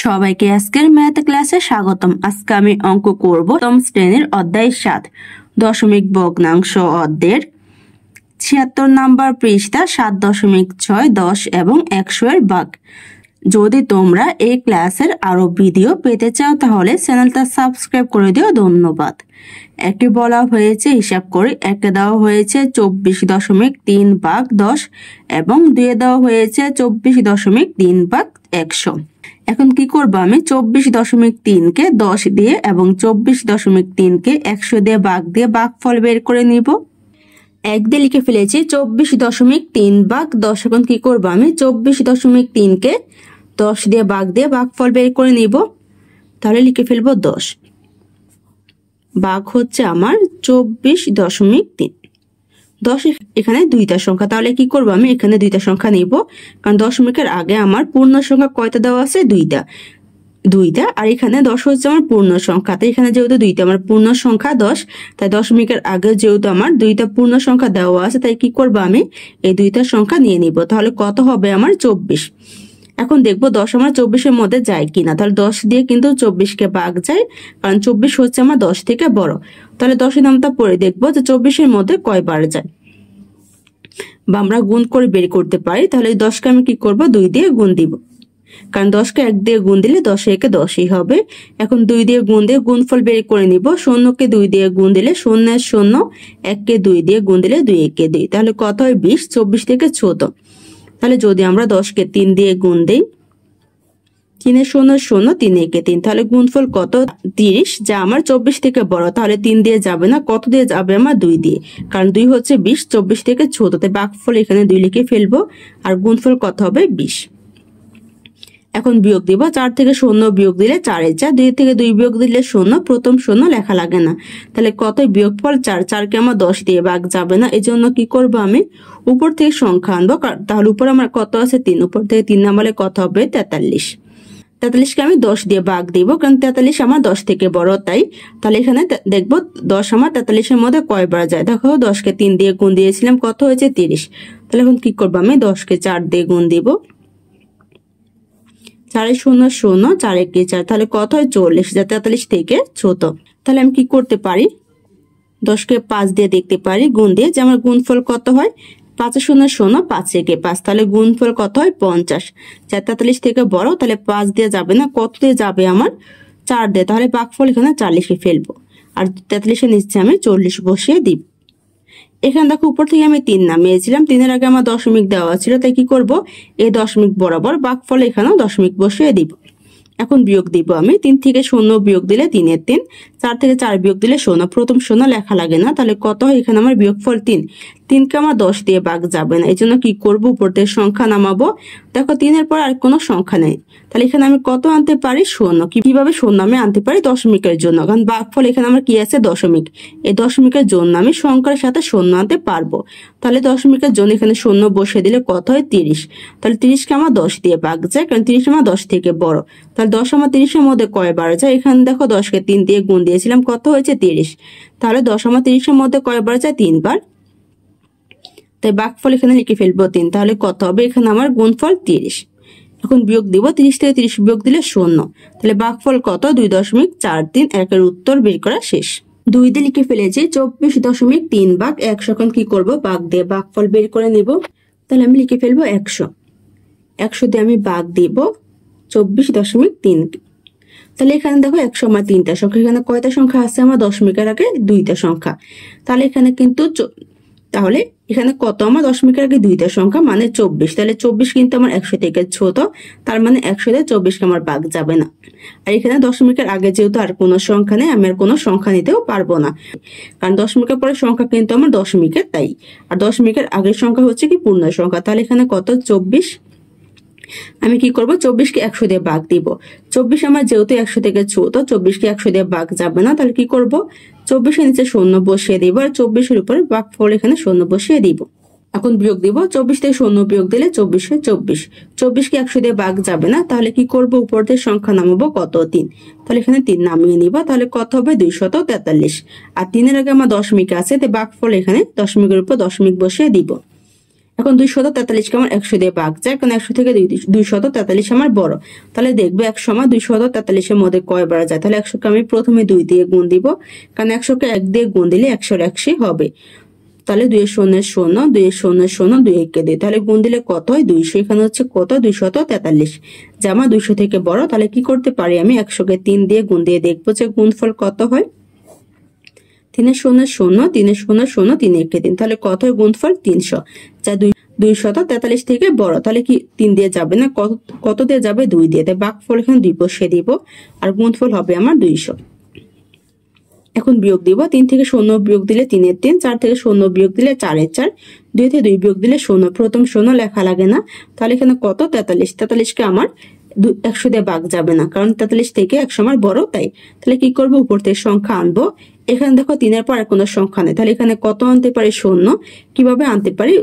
সবাইকে আজকের ম্যাথ ক্লাসে স্বাগতম। আজকে আমি অঙ্ক করব প্রথম শ্রেণীর অধ্যায় 7 দশমিক ভগ্নাংশ অধ্যায়ের ৭৬ নাম্বার পৃষ্ঠা ৭.৬, ১০ এবং ১০০ এর ভাগ। যদি তোমরা এই ক্লাসের আরো ভিডিও পেতে চাও তাহলে চ্যানেলটা সাবস্ক্রাইব করে দিও। ধন্যবাদ। একটি বলা হয়েছে হিসাব করে, একে দেওয়া হয়েছে ২৪.৩ ভাগ ১০ এবং দুয়ে দেওয়া হয়েছে ২৪.৩ ভাগ ১০০। এখন কি করব, আমি ২৪.৩ কে ১০ দিয়ে এবং ২৪.৩ কে ১০০ দিয়ে ভাগফল বের করে নিব। এক দিয়ে লিখে ফেলেছি ২৪.৩ ভাগ ১০। এখন কি করব, আমি ২৪.৩ কে ১০ দিয়ে ভাগফল বের করে নিব। তাহলে লিখে ফেলবো ১০ ভাগ হচ্ছে আমার ২৪.৩। ১০ এখানে দুইটা সংখ্যা, তাহলে কি করব, আমি এখানে দুইটা সংখ্যা নিব, কারণ দশমিকের আগে আমার পূর্ণ সংখ্যা কয়টা দেওয়া আছে, দুইটা। আর এখানে ১০ হচ্ছে আমার পূর্ণ সংখ্যা, তাই এখানে যেহেতু দুইটা আমার পূর্ণ সংখ্যা ১০, তাই দশমিকের আগে যেহেতু আমার দুইটা পূর্ণ সংখ্যা দেওয়া আছে, তাই কি করব, আমি এই দুইটা সংখ্যা নিয়ে নিব। তাহলে কত হবে আমার ২৪। এখন দেখবো ১০ আমার ২৪-এর মধ্যে যায় কিনা। তাহলে ১০ দিয়ে কিন্তু ২৪-কে ভাগ যায়, কারণ ২৪ হচ্ছে আমার ১০ থেকে বড়। তাহলে ১০-এর নামটা পড়ে দেখবো যে ২৪-এর মধ্যে কয়বার যায়, বা আমরা গুণ করে বের করতে পারি। তাহলে ১০-কে আমি কি করব, ২ দিয়ে গুণ দিব, কারণ ১০-কে ১ দিয়ে গুণ দিলে ১০ একে ১০ই হবে। এখন ২ দিয়ে গুণ দিয়ে গুণফল বের করে নিব। ০-কে ২ দিয়ে গুণ দিলে ০-০, ১-কে ২ দিয়ে গুণ দিলে ২-একে ২। তাহলে কত হয় ২০, ২৪ থেকে ছোট। তাহলে যদি আমরা ১০-কে ৩ দিয়ে গুণ দিই, ৩-০-০, ৩-একে ৩, তাহলে গুণফল কত ৩০, যা আমার ২৪ থেকে বড়। তাহলে ৩ দিয়ে যাবে না, কত দিয়ে যাবে আমার ২ দিয়ে, কারণ ২ হচ্ছে ২০, ২৪ থেকে ছোট, তাই ভাগফল এখানে ২ লিখে ফেলবো। আর গুণফল কত হবে ২০। এখন বিয়োগ দিব, ৪ থেকে ০ বিয়োগ দিলে ৪-এর ৪, ২ থেকে ২ বিয়োগ দিলে ০, প্রথম ০ লেখা লাগে না। তাহলে কত বিয়োগফল ৪, ৪-কে আমার ১০ দিয়ে ভাগ যাবে না, এই জন্য কি করবো, আমি উপর থেকে সংখ্যা আনবো। তাহলে উপর আমার কত আছে ৩, উপর থেকে ৩ নামালে কত হবে ৪৩। ৪৩-কে আমি ১০ দিয়ে ভাগ দিব, কারণ ৪৩ আমার ১০ থেকে বড়, তাই। তাহলে এখানে দেখবো ১০ আমার ৪৩-এর মধ্যে কয়বার যায়। দেখো ১০-কে ৩ দিয়ে গুণ দিয়েছিলাম, কত হয়েছে ৩০। তাহলে এখন কি করবো, আমি ১০-কে ৪ দিয়ে গুণ দিব, ৪-০-০, ৪-একে ৪, তাহলে কত হয় ৪০, যা ৪৩ থেকে ছোট। তাহলে আমি কি করতে পারি, ১০-কে ৫ দিয়ে দেখতে পারি গুণ দিয়ে, যে আমার গুণফল কত হয় ৫-০-০, ৫-একে ৫, তাহলে গুণফল কত হয় ৫০, যা ৪৩ থেকে বড়। তাহলে ৫ দিয়ে যাবে না, কত দিয়ে যাবে আমার ৪ দিয়ে, তাহলে ভাগফল এখানে ৪ লিখে ফেলবো। আর ৪৩-এর নিচে আমি ৪০ বসিয়ে দিব। এখানে দেখো উপর থেকে আমি ৩ নামিয়েছিলাম, ৩-এর আগে আমার দশমিক দেওয়া ছিল, তাই কি করব, এই দশমিক বরাবর ভাগফল এখানেও দশমিক বসিয়ে দিব। এখন বিয়োগ দিব, আমি ৩ থেকে ০ বিয়োগ দিলে ৩-এর ৩, ৪ থেকে ৪ বিয়োগ দিলে ০, প্রথম ০ লেখা লাগে না। তাহলে কত হয় এখানে আমার বিয়োগফল ৩, ৩-কে আমার ১০ দিয়ে ভাগ যাবে না, এই জন্য কি করবো, উপর থেকে সংখ্যা নামাবো। দেখো ৩-এর পর আর কোনো সংখ্যা নেই, তাহলে এখানে আমি কত আনতে পারি ০। কিভাবে ০ আমি আনতে পারি, দশমিকের জন্য, কারণ ভাগফল এখানে আমার কি আছে দশমিক, এই দশমিকের জন্য আমি সংখ্যার সাথে ০ আনতে পারবো। তাহলে দশমিকের জন্য এখানে ০ বসিয়ে দিলে কত হয় ৩০। তাহলে ৩০-কে আমার ১০ দিয়ে ভাগ যায়, কারণ ৩০ আমার ১০ থেকে বড়। তাহলে ১০ আমার ৩০-এর মধ্যে কয়বার যায়, এখানে দেখো ১০-কে ৩ দিয়ে গুণ দিয়েছিলাম, কত হয়েছে ৩০। তাহলে ১০ আমার ৩০-এর মধ্যে কয়বার যায়, ৩ বার, তাই ভাগফল এখানে লিখে ফেলবো ৩। তাহলে কত হবে এখানে আমার গুণফল ৩০। এখন বিয়োগ দিব, ৩০ থেকে ৩০ বিয়োগ দিলে ০, তাহলে ভাগফল কত ২.৪৩। একের উত্তর বের করা শেষ। ২ দিয়ে লিখে ফেলেছি ২৪.৩ ভাগ ১০০। এখন কি করবো, ভাগ দিয়ে ভাগফল বের করে নিব। তাহলে আমি লিখে ফেলবো ১০০, ১০০ দিয়ে আমি ভাগ দিব ২৪.৩। তাহলে এখানে দেখো ১০০ আমার ৩টা সংখ্যা, এখানে কয়টা সংখ্যা আছে আমার দশমিকের আগে ২টা সংখ্যা। তাহলে এখানে কিন্তু তাহলে এখানে কত আমার দশমিকের আগে 2টা সংখ্যা, মানে ২৪। তাহলে ২৪ কিন্তু আমার ১০০ থেকে ছোট, তার মানে ১০০ দিয়ে ২৪-কে আমার ভাগ যাবে না। আর এখানে দশমিকের আগে যেহেতু আর কোনো সংখ্যা নেই, আমি আর কোনো সংখ্যা নিতেও পারবো না, কারণ দশমিকের পরে সংখ্যা কিন্তু আমার দশমিকের, তাই। আর দশমিকের আগের সংখ্যা হচ্ছে কি পূর্ণ সংখ্যা। তাহলে এখানে কত ২৪, আমি কি করব, ২৪-কে ১০০ দিয়ে ভাগ দিব। ২৪ আমার যেহেতু ১০০ থেকে ছোট, ২৪-কে ১০০ দিয়ে ভাগ যাবে না, তাহলে কি করব, ২৪-এর নিচে ০ বসিয়ে দিব, আর ২৪-এর উপরে ভাগফল এখানে ০ বসিয়ে দিব। এখন বিয়োগ দিব, ২৪ থেকে ০ বিয়োগ দিলে ২৪-এ ২৪, ২৪-কে ১০০ দিয়ে ভাগ যাবে না, তাহলে কি করব, উপর থেকে সংখ্যা নামাবো, কত ৩। তাহলে এখানে ৩ নামিয়ে নিব, তাহলে কত হবে ২৪৩। আর ৩-এর আগে আমার দশমিক আছে, তাই ভাগফল এখানে দশমিকের উপর দশমিক বসিয়ে দিব। এখন 243কে আমার 100 দিয়ে ভাগ যায়, কারণ 100 থেকে 243 আমার বড়। তাহলে দেখবে 100 আমার 243-এর মধ্যে কয়বার যায়। তাহলে 100কে আমি প্রথমে 2 দিয়ে গুণ দিব, কারণ 100কে 1 দিয়ে গুণ দিলে 100 এর 100 হবে। তাহলে 2 এর 0 এর 0, 2 এর 0 এর 0, 2 কে দিই, তাহলে গুণ দিলে কত হয় 200। এখানে হচ্ছে কত 243, যে আমার 200 থেকে বড়। তাহলে কি করতে পারি আমি 100কে 3 দিয়ে গুণ দিয়ে দেখবো যে গুণফল কত হয়। 3 এর 0 এর 0, 3 এর 0 এর 0, 3 কে দিন, তাহলে কত হয় গুণফল 300, যা 243 থেকে বড়। তাহলে কি 3 দিয়ে যাবে না, কত দিয়ে যাবে 2 দিয়ে। তাই ভাগফল এখানে 2 বসিয়ে দিব, আর গুণফল হবে আমার 200। এখন বিয়োগ দিব, 3 থেকে 0 বিয়োগ দিলে 3 এর 3, 4 থেকে 0 বিয়োগ দিলে 4 এর 4, 2 থেকে 2 বিয়োগ দিলে 0, প্রথম 0 লেখা লাগে না। তাহলে এখানে কত 43, 43কে আমার 100 দিয়ে ভাগ যাবে না, কারণ 43 থেকে 100 আমার বড়। তাই তাহলে কি করবো, উপর থেকে সংখ্যা আনবো। এখানে দেখো 3 এর পর আর কোনো সংখ্যা নেই, তাহলে এখানে কত আনতে পারি 0। কিভাবে আনতে পারি,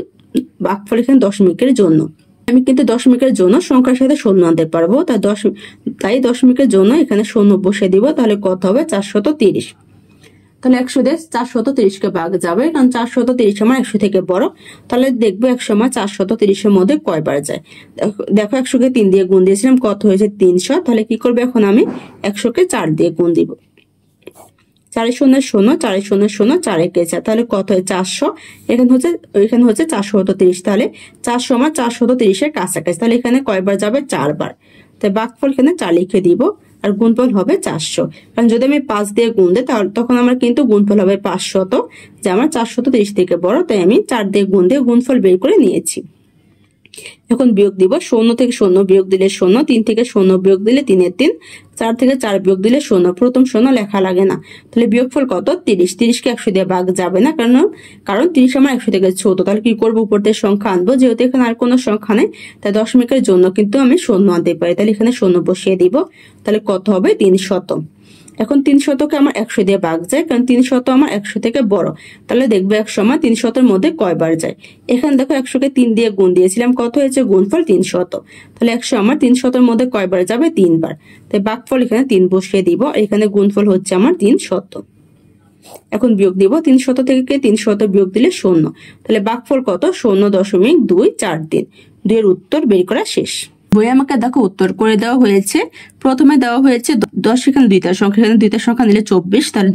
ভাগফল এখানে দশমিকের জন্য, আমি কিন্তু দশমিকের জন্য সংখ্যার সাথে 0 আনতে পারবো। তাই দশমিকের জন্য এখানে 0 বসে দিব, তাহলে কত হবে 430। তাহলে 100 দিয়ে 430কে ভাগ যাবে, কারণ 430 আমার 100 থেকে বড়। তাহলে দেখবো 100 আমার 430-এর মধ্যে কয়বার যায়। দেখো 100কে 3 দিয়ে গুণ দিয়েছিলাম, কত হয়েছে 300। তাহলে কি করবে, এখন আমি 100কে 4 দিয়ে গুণ দিব। 4 এর 0 এর 0, 4 এর 0 এর 0, 4 কে 4, তাহলে কত হয় 400। এখানে হচ্ছে 430, তাহলে 400 আমার 430-এর কাছাকাছি। তাহলে এখানে কয়বার যাবে 4 বার। তাই ভাগফল এখানে 4 লিখে দিব, আর গুণফল হবে 400। কারণ যদি আমি 5 দিয়ে গুণ দিই তাহলে তখন আমার কিন্তু গুণফল হবে 500, যে আমার 430 থেকে বড়। তাই আমি 4 দিয়ে গুণ দিয়ে গুণফল বের করে নিয়েছি। এখন বিয়োগ দিব, 0 থেকে 0 বিয়োগ দিলে 0, 3 থেকে 0 বিয়োগ দিলে 3 এর 3, 4 থেকে 4 বিয়োগ দিলে 0, প্রথম 0 লেখা লাগে না। তাহলে বিয়োগফল কত 30, 30কে 100 দিয়ে ভাগ যাবে না, কারণ 30 আমার 100 থেকে ছোট। তাহলে কি করবো, উপর থেকে সংখ্যা আনবো, যেহেতু এখানে আর কোনো সংখ্যা নেই তাই দশমিকের জন্য কিন্তু আমি 0 আনতে পারি। তাহলে এখানে 0 বসিয়ে দিব, তাহলে কত হবে 300। এখন 300কে আমার 100 দিয়ে ভাগ যায়, কারণ 300 আমার 100 থেকে বড়। তাহলে দেখবো 100 আমার 300-এর মধ্যে কয়বার যায়। এখানে দেখো 100কে 3 দিয়ে গুণ দিয়েছিলাম, কত হয়েছে গুণফল 300। তাহলে 100 আমার 300-এর মধ্যে কয়বার যাবে 3 বার। তাই ভাগফল এখানে 3 বসিয়ে দিব, এখানে গুণফল হচ্ছে আমার 300। এখন বিয়োগ দিব, 300 থেকে 300 বিয়োগ দিলে 0, তাহলে ভাগফল কত 0.243। 2 এর উত্তর বের করা শেষ। বইয়ে আমাকে দেখো উত্তর করে দেওয়া হয়েছে। প্রথমে দেওয়া হয়েছে 10, এখানে দুইটা সংখ্যা, এখানে দুইটা সংখ্যা নিলে 24, তাহলে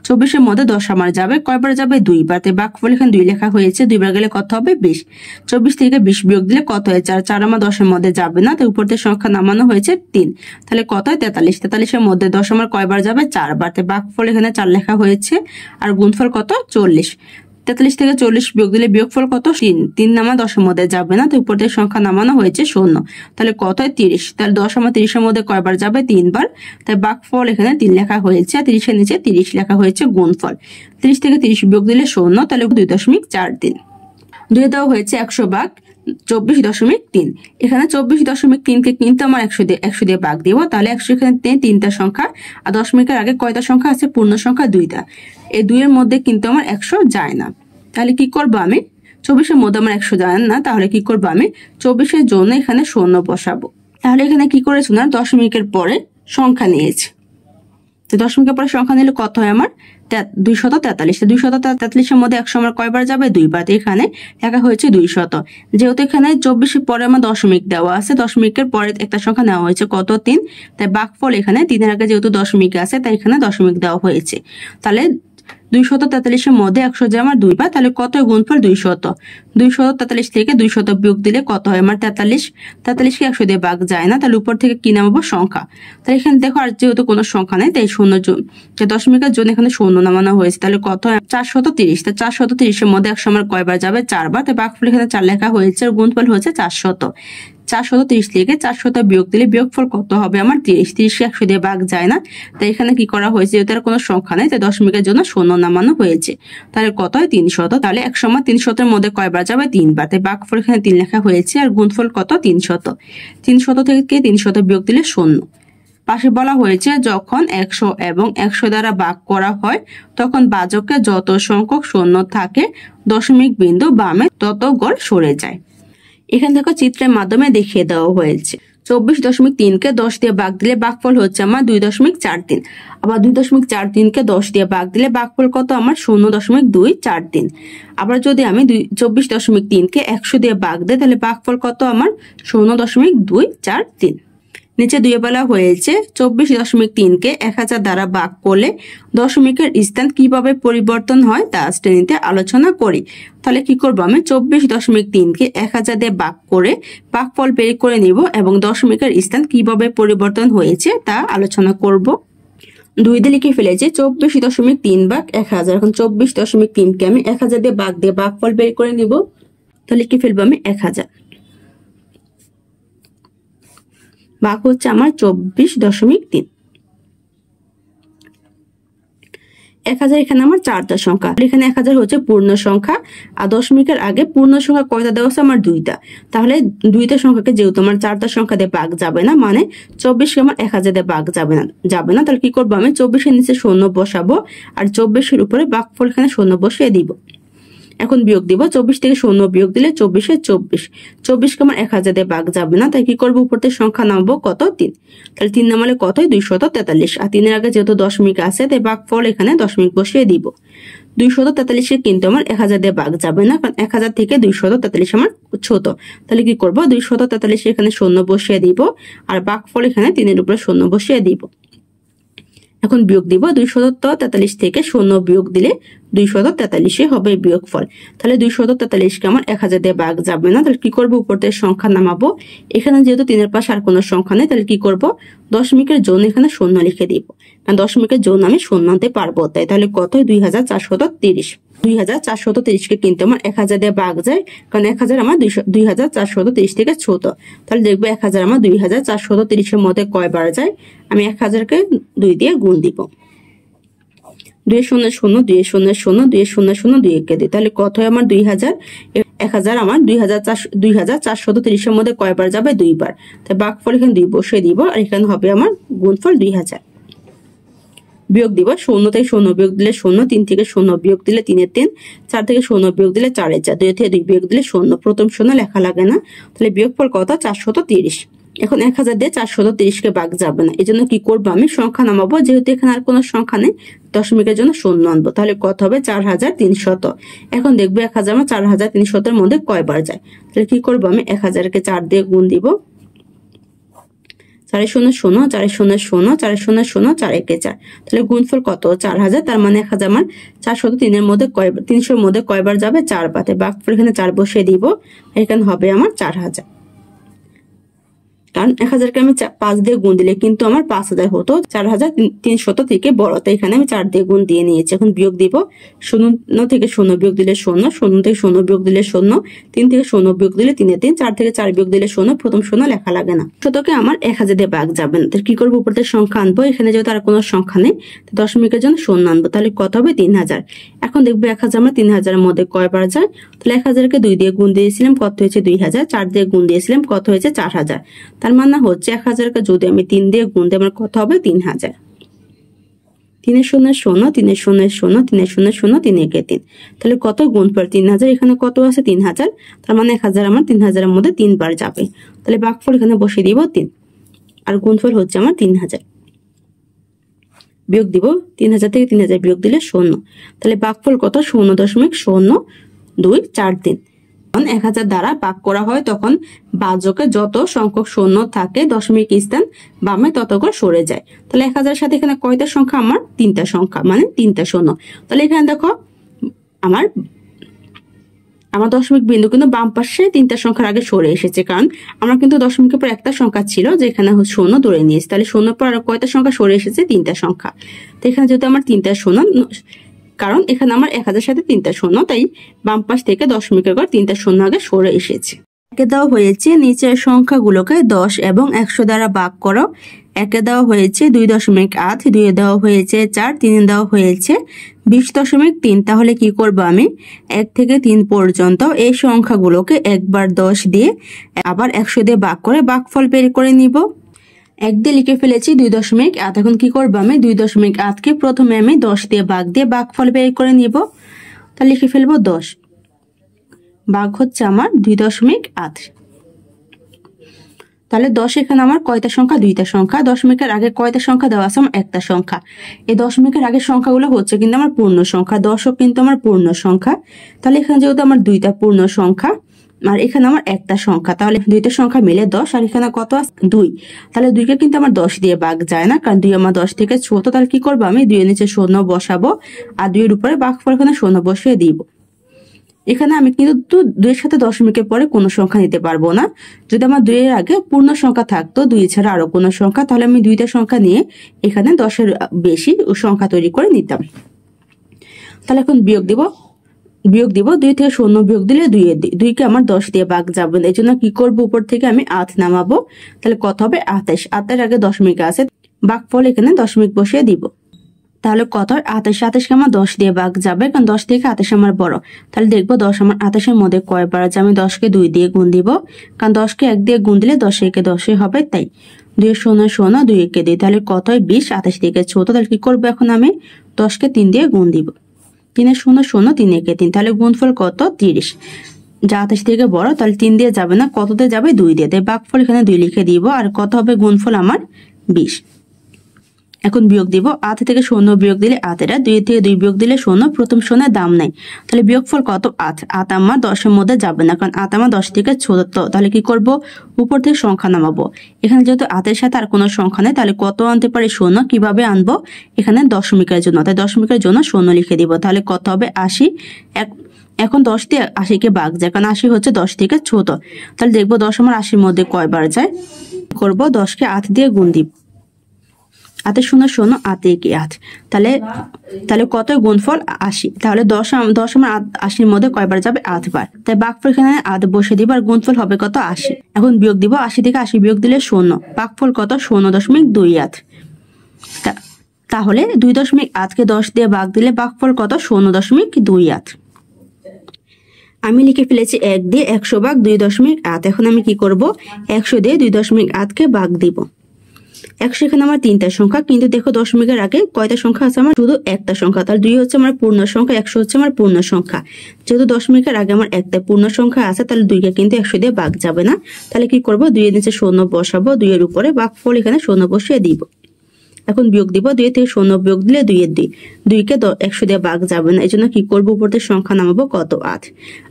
24-এর মধ্যে 10 আমার যাবে, কয়বার যাবে 2 বার। তাই ভাগফল এখানে 2 লেখা হয়েছে, 2 বার গেলে কত হবে 20। 24 থেকে 20 বিয়োগ দিলে কত হয় 4, 4 আমার 10-এর মধ্যে যাবে না, তাই উপর থেকে সংখ্যা নামানো হয়েছে 3, তাহলে কত হয় 43। 43-এর মধ্যে 10 আমার কয়বার যাবে 4 বার। তাই ভাগফল এখানে 4 লেখা হয়েছে, আর গুণফল কত 40। 43 থেকে 40 বিয়োগ দিলে বিয়োগফল কত 3, 3 আমার 10-এর মধ্যে যাবে না, তো উপর থেকে সংখ্যা নামানো হয়েছে 0, তাহলে কত হয় 30। তাহলে 10 আমার 30-এর মধ্যে কয়বার যাবে 3 বার। তাই ভাগফল এখানে 3 লেখা হয়েছে, 30-এর নিচে 30 লেখা হয়েছে গুণফল। 30 থেকে 30 বিয়োগ দিলে 0, তাহলে 2.43। 2 দেওয়া হয়েছে 100 ভাগ 24.3। এখানে 24.3কে কিন্তু আমার 100 দিয়ে ভাগ দিব, তাহলে 100 এখানে 3টা সংখ্যা, আর দশমিকের আগে কয়টা সংখ্যা আছে পূর্ণ সংখ্যা 2টা। এই 2 এর মধ্যে কিন্তু আমার 100 যায় না। তাহলে কি করব আমি, 24-এর মধ্যে আমার 100 যায় না, তাহলে কি করব আমি 24-এর জন্য এখানে 0 বসাবো। তাহলে এখানে কি করেছি না, দশমিকের পরে সংখ্যা নিয়েছি। তো দশমিকের পরে সংখ্যা নিলে কত হয় আমার 243। 243-এর মধ্যে 100 আমার কয়বার যাবে 2 বার। এখানে লেখা হয়েছে 200। যেহেতু এখানে 24-এর পরে আমার দশমিক দেওয়া আছে, দশমিকের পরে একটা সংখ্যা নেওয়া হয়েছে কত 3, তাই ভাগফল এখানে 3-এর আগে যেহেতু দশমিক আছে তাই এখানে দশমিক দেওয়া হয়েছে। তাহলে 243-এর মধ্যে 100 যে আমার 2 বার, তাহলে কত গুণফল 200। 243 থেকে 200 বিয়োগ দিলে কত হয় আমার 43। 43-কে 100 দিয়ে ভাগ যায় না, তাহলে উপর থেকে কি নামাবো সংখ্যা। তাহলে এখানে দেখো আর যেহেতু কোনো সংখ্যা নেই তাই 0 দশমিকের জন্য এখানে 0 নামানো হয়েছে, তাহলে কত হয় 430। তাই 430-এর মধ্যে 100 আমার কয়বার যাবে 4 বার। তাই ভাগফল এখানে 4 লেখা হয়েছে, আর গুণফল হচ্ছে 400। 430 থেকে 400 বিয়োগ দিলে বিয়োগফল কত হবে আমার 30। 30-কে 100 দিয়ে ভাগ যায় না, তাই এখানে কি করা হয়েছে, যেহেতু আর কোনো সংখ্যা নেই তাই দশমিকের জন্য 0 নামানো হয়েছে। তাহলে কত হয় 300। তাহলে 100 আমার 300-এর মধ্যে কয়বার যাবে 3 বার। তাই ভাগফল এখানে 3 লেখা হয়েছে, আর গুণফল কত 300। 300 থেকে 300 বিয়োগ দিলে 0। পাশে বলা হয়েছে যখন 100 এবং 100 দ্বারা ভাগ করা হয় তখন ভাজকে যত সংখ্যক শূন্য থাকে দশমিক বিন্দু বামে তত গড় সরে যায়। এখানে দেখো চিত্রের মাধ্যমে দেখিয়ে দেওয়া হয়েছে। 24.3 কে 10 দিয়ে ভাগ দিলে ভাগফল হচ্ছে আমার 2.43। আবার 2.43 কে 10 দিয়ে ভাগ দিলে ভাগফল কত আমার 0.243। আবার যদি আমি 24.3 কে 100 দিয়ে ভাগ দিই তাহলে ভাগফল কত আমার 0.243। নিচে দুয়ে বলা হয়েছে 24.3 কে 1000 দ্বারা ভাগ করলে দশমিকের স্থান কিভাবে পরিবর্তন হয় তা শ্রেণীতে আলোচনা করি। তাহলে কি করব, আমি 24.3 কে 1000 দিয়ে ভাগ করে ভাগফল বের করে নিব এবং দশমিকের স্থান কিভাবে পরিবর্তন হয়েছে তা আলোচনা করব। 2 দিয়ে লিখে ফেলেছি 24.3 ভাগ 1000। এখন 24.3 কে আমি 1000 দিয়ে ভাগ দিয়ে ভাগফল বের করে নিব। তাহলে লিখে ফেলবো আমি 1000 ভাগ হচ্ছে আমার 24.3। 1000 এখানে আমার 4টা সংখ্যা, এখানে 1000 হচ্ছে পূর্ণ সংখ্যা আর দশমিকের আগে পূর্ণ সংখ্যা কয়টা দেওয়া আছে আমার 2টা। তাহলে 2টা সংখ্যাকে যেহেতু আমার 4টা সংখ্যা দিয়ে ভাগ যাবে না, মানে 24 কে আমার 1000 দিয়ে ভাগ যাবে না, তাহলে কি করবো, আমি 24 এর নিচে 0 বসাবো আর 24 এর উপরে ভাগফল এখানে 0 বসিয়ে দিব। এখন বিয়োগ দিব, 24 থেকে 0 বিয়োগ দিলে 24 এর 24। 24 কে আমার 1000 দিয়ে ভাগ যাবে না, তাই কি করবো, উপর থেকে সংখ্যা নামাবো কত 3। তাহলে 3 নামালে কত হয় 243। আর 3 এর আগে যেহেতু দশমিক আছে তাই ভাগফল এখানে দশমিক বসিয়ে দিব। 243 এর কিন্তু আমার 1000 দিয়ে ভাগ যাবে না, কারণ 1000 থেকে 243 আমার ছোট। তাহলে কি করবো, 243 এখানে 0 বসিয়ে দিব আর ভাগফল এখানে 3 এর উপরে 0 বসিয়ে দিব। এখন বিয়োগ দিব, 243 থেকে 0 বিয়োগ দিলে 243 হবে বিয়োগফল। তাহলে 243 কে আমার 1000 দিয়ে ভাগ যাবে না, তাহলে কি করবো, উপর থেকে সংখ্যা নামাবো। এখানে যেহেতু 3 এর পাশে আর কোনো সংখ্যা নেই, তাহলে কি করব, দশমিকের জন্য এখানে 0 লিখে দিব, কারণ দশমিকের জন্য আমি 0 আনতে পারবো তাই। তাহলে কত হয় 2430। 2430 কে কিন্তু আমার 1000 দিয়ে ভাগ যায়, কারণ 1000 আমার 2430 থেকে ছোট। তাহলে দেখবো 1000 আমার 2430 এর মধ্যে কয়বার যায়। আমি 1000 কে 2 দিয়ে গুণ দিব, 2 0 0 2 0 0 2 0 0 2 কে দিই, তাহলে কত হয় আমার 2000। 1000 আমার 2430 এর মধ্যে কয়বার যাবে, 2 বার। তাই ভাগফল এখানে 2 বসিয়ে দিব আর এখানে হবে আমার গুণফল 2000। বিয়োগ দিব, 0 থেকে 0 বিয়োগ দিলে 0, 3 থেকে 0 বিয়োগ দিলে 3 এর 3, 4 থেকে 0 বিয়োগ দিলে 4 এর 4, 2 থেকে 2 বিয়োগ দিলে 0। প্রথম 0 লেখা লাগে না, তাহলে বিয়োগফল কত 430। এখন 1000 দিয়ে 430 কে ভাগ যাবে না, এই জন্য কি করবো, আমি সংখ্যা নামাবো। যেহেতু এখানে আর কোনো সংখ্যা নেই, দশমিকের জন্য 0 আনবো। তাহলে কত হবে 4300। এখন দেখবো 1000 আমার 4300 এর মধ্যে কয়বার যায়। তাহলে কি করবো, আমি 1000 কে 4 দিয়ে গুণ দিব, 4 0 0 4 0 0 4 0 0 4 1 4। তাহলে গুণফল কত 4000। তার মানে 1000 আমার 403 এর মধ্যে 300 এর মধ্যে কয়বার যাবে, 4 বার। ভাগফল এখানে 4 বসিয়ে দিব, এখানে হবে আমার 4000। কারণ 1000 কে আমি 5 দিয়ে গুণ দিলে কিন্তু আমার 5000 হতো, 4300 থেকে বড়, তাই এখানে আমি 4 দিয়ে গুণ দিয়ে নিয়েছি। এখন বিয়োগ দিব, 0 থেকে 0 বিয়োগ দিলে 0, 0 থেকে 0 বিয়োগ দিলে 0, 3 থেকে 0 বিয়োগ দিলে 3 এর 3, 4 থেকে 4 বিয়োগ দিলে 0। প্রথম 0 লেখা লাগে না, শতকে আমার 1000 দিয়ে ভাগ যাবে না। তাহলে কি করবো, উপর থেকে সংখ্যা আনবো। এখানে যেহেতু আর কোনো সংখ্যা নেই, দশমিকের জন্য 0 আনবো। তাহলে কত হবে 3000। এখন দেখবো 1000 আমরা 3000 এর মধ্যে কয়বার যায়। তাহলে 1000 কে 2 দিয়ে গুণ দিয়েছিলাম, কত হয়েছে 2000। 4 দিয়ে গুণ দিয়েছিলাম, কত হয়েছে 4000। তার মানে হচ্ছে 1000 কে যদি আমি 3 দিয়ে গুণ দিই, আমার কত হবে 3000। 3 0 0 3 0 0 3 0 0 3 1 3। তাহলে কত গুণফল 3000। এখানে কত আছে 3000, তার মানে 1000 আমার 3000 এর মধ্যে 3 বার যাবে। তাহলে ভাগফল এখানে বসিয়ে দিব 3 আর গুণফল হচ্ছে আমার 3000। বিয়োগ দিব, 3000 থেকে 3000 বিয়োগ দিলে 0। তাহলে ভাগফল কত 0.0243। 1000 দ্বারা ভাগ করা হয় তখন ভাজকে যত সংখ্যক শূন্য থাকে দশমিক স্থান বামে তত করে সরে যায়। তাহলে 1000 সাথে এখানে কয়টা সংখ্যা, আমার 3টা সংখ্যা, মানে 3টা শূন্য। তাহলে এখানে দেখো আমার দশমিক বিন্দু কিন্তু বাম পাশে 3টা সংখ্যার আগে সরে এসেছে, কারণ আমরা কিন্তু দশমিকের পর একটা সংখ্যা ছিল যেখানে 0 ধরে নিয়েছি। তাহলে 0 পর আর কয়টা সংখ্যা সরে এসেছে, 3টা সংখ্যা। তো এখানে যেহেতু আমার 3টা শূন্য, কারণ এখানে আমার 1000 সাথে 3টা শূন্য, তাই বাম পাশ থেকে দশমিকের পর 3টা শূন্য আগে সরে এসেছে। একে দেওয়া হয়েছে নিচের সংখ্যাগুলোকে 10 এবং 100 দ্বারা ভাগ করো। একে দেওয়া হয়েছে 2.8, 2 দেওয়া হয়েছে 4, 3 দেওয়া হয়েছে 20.3। তাহলে কি করব, আমি 1 থেকে 3 পর্যন্ত এই সংখ্যাগুলোকে একবার 10 দিয়ে আবার 100 দিয়ে ভাগ করে ভাগফল বের করে নিব। 1 দিয়ে লিখে ফেলেছি 2.8। এখন কি করবো, আমি 2.8 কে প্রথমে আমি 10 দিয়ে ভাগ দিয়ে ভাগফল বের করে নিব। তাহলে লিখে ফেলবো 10 ভাগ হচ্ছে আমার 2.8। তাহলে 10 এখানে আমার কয়টা সংখ্যা? দুইটা সংখ্যা। দশমিকের আগে কয়টা সংখ্যা দেওয়া আছে? আমার একটা সংখ্যা। এই দশমিকের আগের সংখ্যাগুলো হচ্ছে কিন্তু আমার পূর্ণ সংখ্যা। 10ও কিন্তু আমার পূর্ণ সংখ্যা। তাহলে এখানে যেহেতু আমার দুইটা পূর্ণ সংখ্যা আর এখানে আমার একটা সংখ্যা, তাহলে দুইটা সংখ্যা মিলে 10 আর এখানে কত আছে? 2। তাহলে 2কে কিন্তু আমার 10 দিয়ে ভাগ যায় না, কারণ 2 আমার 10 থেকে ছোট। তাহলে কি করবো? আমি 2 এর নিচে 0 বসাবো আর 2 এর উপরে ভাগফল এখানে 0 বসিয়ে দিব। এখানে আমি কিন্তু 2 এর সাথে দশমিকের পরে কোনো সংখ্যা নিতে পারবো না। যদি আমার 2 এর আগে পূর্ণ সংখ্যা থাকতো, 2 ছাড়া আরো কোনো সংখ্যা, তাহলে আমি দুইটা সংখ্যা নিয়ে এখানে 10-এর বেশি সংখ্যা তৈরি করে নিতাম। তাহলে এখন বিয়োগ দিব 2 থেকে 0 বিয়োগ দিলে 2 এর 2কে আমার 10 দিয়ে ভাগ যাবে না, এই জন্য কি করবো? উপর থেকে আমি 8 নামাবো। তাহলে কত হবে? 28। 8 আগে দশমিক আছে, ভাগফল এখানে দশমিক বসিয়ে দিব। তাহলে কত হয়? 28। 28কে আমার 10 দিয়ে ভাগ যাবে, কারণ 10 থেকে 28 আমার বড়। তাহলে দেখবো 10 আমার 28-এর মধ্যে কয়বার আছে। আমি 10কে 2 দিয়ে গুণ দিব, কারণ 10কে 1 দিয়ে গুণ দিলে 10 একে 10 হবে, তাই 2 0 0 2 একে 2। তাহলে কত হয়? 20। 28 থেকে ছোট, তাহলে কি করবো? এখন আমি 10কে 3 দিয়ে গুণ দিব। 3 0 0 3 একে 3, তাহলে গুণফল কত? 30। যা 28 থেকে বড়, তাহলে 3 দিয়ে যাবে না, কত দিয়ে যাবে? 2 দিয়ে। তাই ভাগফল এখানে 2 লিখে দিব। আর কত হবে? গুণফল আমার 20। এখন বিয়োগ দিব। 8 থেকে 0 বিয়োগ দিলে 8 এরা, 2 থেকে 2 বিয়োগ দিলে 0। প্রথম 0-এর দাম নাই, তাহলে বিয়োগফল কত? 8। 8 আমার 10-এর মধ্যে যাবে না, কারণ 8 আমার 10 থেকে ছোট। তাহলে কি করব? উপর থেকে সংখ্যা নামাবো। এখানে যেহেতু 8-এর সাথে আর কোনো সংখ্যা নেই, তাহলে কত আনতে পারি? 0। কিভাবে আনবো? এখানে দশমিকের জন্য, তাই দশমিকের জন্য 0 লিখে দিব। তাহলে কত হবে? 80। এখন 10 দিয়ে 80-কে ভাগ যায়, কারণ 80 হচ্ছে 10 থেকে ছোট। তাহলে দেখবো 10 আমার 80-র মধ্যে কয়বার যায়। করব 10কে 8 দিয়ে গুণ দিব। 8 0 0 8 একে 8, তাহলে কত? গুণফল 80। তাহলে 10 আমার 80-র মধ্যে কয়বার যাবে? 8 বার। তাই ভাগফল এখানে 8 বসে দিব, আর গুণফল হবে কত? 80। এখন বিয়োগ দিব। 80 থেকে 80 বিয়োগ দিলে 0। ভাগফল কত? 0.28। তাহলে 2.8কে 10 দিয়ে ভাগ দিলে ভাগফল কত? 0.28। আমি লিখে ফেলেছি 1 দিয়ে 100 ভাগ 2.8। এখন আমি কি করব? 100 দিয়ে 2.8কে ভাগ দিব। 100 এখানে আমার 3টা সংখ্যা, কিন্তু দেখো দশমিকের আগে কয়টা সংখ্যা আছে? আমার শুধু একটা সংখ্যা। তাহলে 2 হচ্ছে আমার পূর্ণ সংখ্যা, 100 হচ্ছে আমার পূর্ণ সংখ্যা। যেহেতু দশমিকের আগে আমার একটা পূর্ণ সংখ্যা আছে, তাহলে 2কে কিন্তু 100 দিয়ে ভাগ যাবে না। তাহলে কি করব? 2 এর নিচে 0 বসাবো, 2 এর উপরে ভাগফল এখানে 0 বসিয়ে দিব। এখন বিয়োগ দিব। 2 থেকে 0 বিয়োগ দিলে 2 এর 2। 2কে 100 দিয়ে ভাগ যাবে না, এই জন্য কি করবো? উপর থেকে সংখ্যা নামাবো। কত? 8।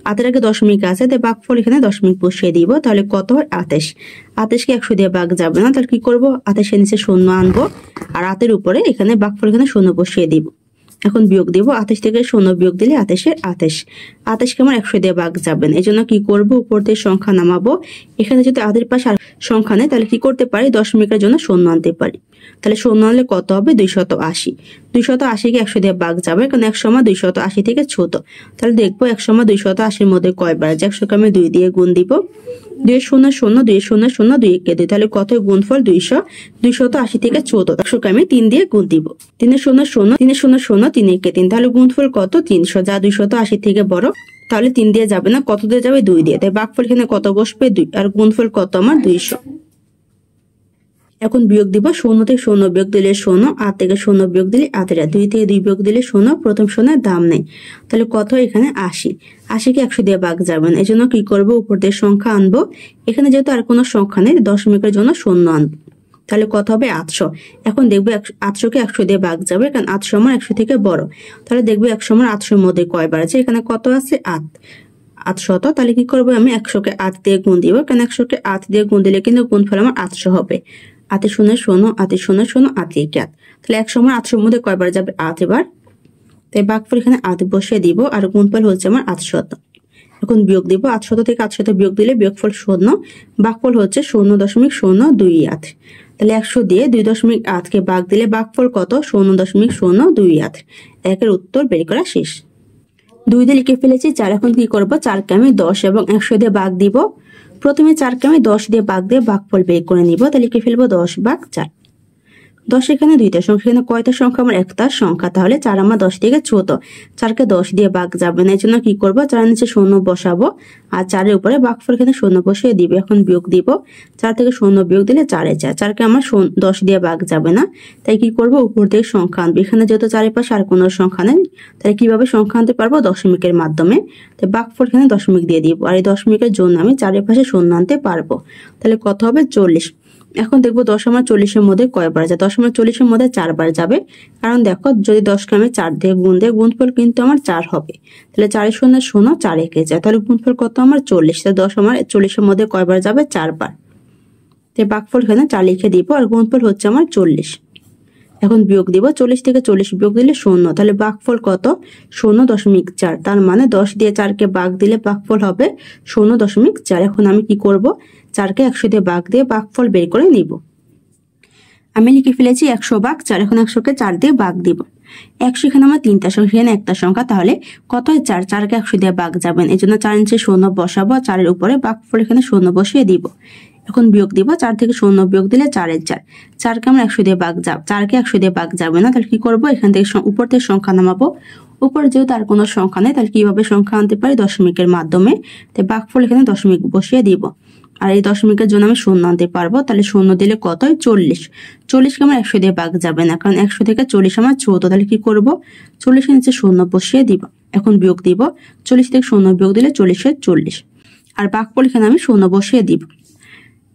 8 এর আগে দশমিক আছে, তাই ভাগফল এখানে দশমিক বসিয়ে দিব। তাহলে কত হয়? 28। 28কে 100 দিয়ে ভাগ যাবে না, তাহলে কি করবো? 28 এর নিচে 0 আনবো, আর 8 এর উপরে এখানে ভাগফল এখানে 0 বসিয়ে দিব। এখন বিয়োগ দিব। 28 থেকে 0 বিয়োগ দিলে 28। 28কে আমার 100 দিয়ে ভাগ যাবে না, এই জন্য কি করবো? উপর থেকে সংখ্যা নামাবো। এখানে যদি 8 এর পাশে সংখ্যা নেই, তাহলে কি করতে পারি? দশমিকের জন্য 0 আনতে পারি। তাহলে 0 আনলে কত হবে? 280। 280কে 100 দিয়ে ভাগ যাবে, কারণ 100 আমার 280 থেকে ছোট। তাহলে দেখবো 100 আমার 280-র মধ্যে কয়বার আছে। 100কে আমি 2 দিয়ে গুণ দিব। 2 0 0 2 0 0 2 একে 2, তাহলে কত? গুণফল 200। 280 থেকে ছোট, 100কে আমি 3 দিয়ে গুণ দিব। 3 0 0 3 0 0 3 একে 3, তাহলে গুণফল কত? 300। যা 280 থেকে বড়, তাহলে 3 দিয়ে যাবে না, কত দিয়ে যাবে? 2 দিয়ে। তাই ভাগফল এখানে কত বসবে? 2, আর গুণফল কত? আমার 200। এখন বিয়োগ দিব। 0 থেকে 0 বিয়োগ দিলে 0, 8 থেকে 0 বিয়োগ দিলে 8 এরা, 2 থেকে 2 বিয়োগ দিলে 0। প্রথম 0-এর দাম নেই, তাহলে কত? এখানে 80। 80কে 100 দিয়ে ভাগ যাবে না, এই জন্য কি করবো? উপর দিয়ে সংখ্যা আনবো। এখানে যেহেতু আর কোনো সংখ্যা নেই, দশমিকের জন্য 0 আনবো। তাহলে কত হবে? 800। এখন দেখবো 800কে 100 দিয়ে ভাগ যাবে, কারণ 800 আমার 100 থেকে বড়। তাহলে দেখবো 100 আমার 800-র মধ্যে কয়বার আছে। এখানে কত আছে? 800। তাহলে কি করবো? আমি 100কে 8 দিয়ে গুণ দিব, কারণ 100কে 8 দিয়ে গুণ দিলে কিন্তু গুণফল আমার 800 হবে। 8 0 0 8 0 0 8 একে 8, তাহলে 100 আমার 800-র মধ্যে কয়বার যাবে? 8 বার। তাই ভাগফল এখানে 8 বসিয়ে দিব, আর গুণফল হচ্ছে আমার 800। এখন বিয়োগ দিব। 800 থেকে 800 বিয়োগ দিলে বিয়োগফল 0। ভাগফল হচ্ছে 0.028। তাহলে 100 দিয়ে 2.8কে ভাগ দিলে ভাগফল কত? 0.028। একের উত্তর বের করা শেষ। 2 দিয়ে লিখে ফেলেছি 4। এখন কি করব? 4কে আমি 10 এবং 100 দিয়ে ভাগ দিব। প্রথমে 4কে আমি 10 দিয়ে ভাগ দিয়ে ভাগফল বের করে নিব। তাহলে লিখে ফেলবো 10 ভাগ 4। 10 এখানে দুইটা সংখ্যা, এখানে কয়টা সংখ্যা? আমার একটা সংখ্যা, তাহলে 4 আমার 10 থেকে ছোট, 4কে 10 দিয়ে ভাগ যাবে না, এই জন্য কি করবো, 4 নিচে শূন্য বসাবো আর 4 এর উপরে ভাগফল এখানে শূন্য বসিয়ে দিব। এখন বিয়োগ দিব, 4 থেকে শূন্য বিয়োগ দিলে 4 4, 4কে আমার 10 দিয়ে ভাগ যাবে না, তাই কি করবো, উপর থেকে সংখ্যা আনবো। এখানে যেহেতু চারিপাশে আর কোনো সংখ্যা নেই, তাই কিভাবে সংখ্যা আনতে পারবো, দশমিকের মাধ্যমে। তাই ভাগফল এখানে দশমিক দিয়ে দিব, আর এই দশমিকের জন্য আমি চারিপাশে শূন্য আনতে পারবো। তাহলে কত হবে, 40। এখন দেখবো 10 আমার 40-এর মধ্যে কয়বার যায়। 10 আমার 40-এর মধ্যে 4 বার যাবে, কারণ দেখো যদি 10কে আমি 4 দিয়ে গুণ দিই, গুণফল কিন্তু আমার 4 হবে। তাহলে 4 শূন্য 0, 4 একে যায়, তাহলে গুণফল কত আমার 40। তাহলে 10 আমার 40-এর মধ্যে কয়বার যাবে, 4 বার। তাই ভাগফল এখানে 4 লিখে দিব, আর গুণফল হচ্ছে আমার 40। এখন বিয়োগ দিব, 40 থেকে 40 বিয়োগ দিলে 0, তাহলে ভাগফল কত, 0.4। তার মানে 10 দিয়ে 4কে ভাগ দিলে ভাগফল হবে 0.4। এখন আমি কি করব, 4কে 100 দিয়ে ভাগ দিয়ে ভাগফল বের করে নিব। আমি লিখে ফেলেছি 100/4। এখন 100কে 4 দিয়ে ভাগ দিব। 100 এখানে আমার 3টা সংখ্যা, এখানে একটা সংখ্যা, তাহলে কত হয়, 4। 4কে 100 দিয়ে ভাগ যাবেন, এই জন্য 4 নিচে শূন্য বসাবো, 4 এর উপরে ভাগফল এখানে শূন্য বসিয়ে দিব। এখন বিয়োগ দিব, 4 থেকে শূন্য বিয়োগ দিলে 4 4, 4কে আমরা 100 দিয়ে ভাগ যাব, 4কে 100 দিয়ে ভাগ যাবে না, তাহলে কি করব, এখান থেকে উপর থেকে সংখ্যা নামাবো। উপরে যেহেতু আর কোনো সংখ্যা নেই, তাহলে কিভাবে সংখ্যা আনতে পারি, দশমিকের মাধ্যমে। তাই ভাগফল এখানে দশমিক বসিয়ে দিব, আর এই দশমিকের জন্য আমি শূন্য আনতে পারবো। তাহলে শূন্য দিলে কত হয়, 40। 40কে আমার 100 দিয়ে ভাগ যাবে না, কারণ 100 থেকে 40 আমার ছোট। তাহলে কি করব, 40-এর নিচে শূন্য বসিয়ে দিব। এখন বিয়োগ দিব, 40 থেকে শূন্য বিয়োগ দিলে 40 আর ভাগফল এখানে আমি শূন্য বসিয়ে দিব।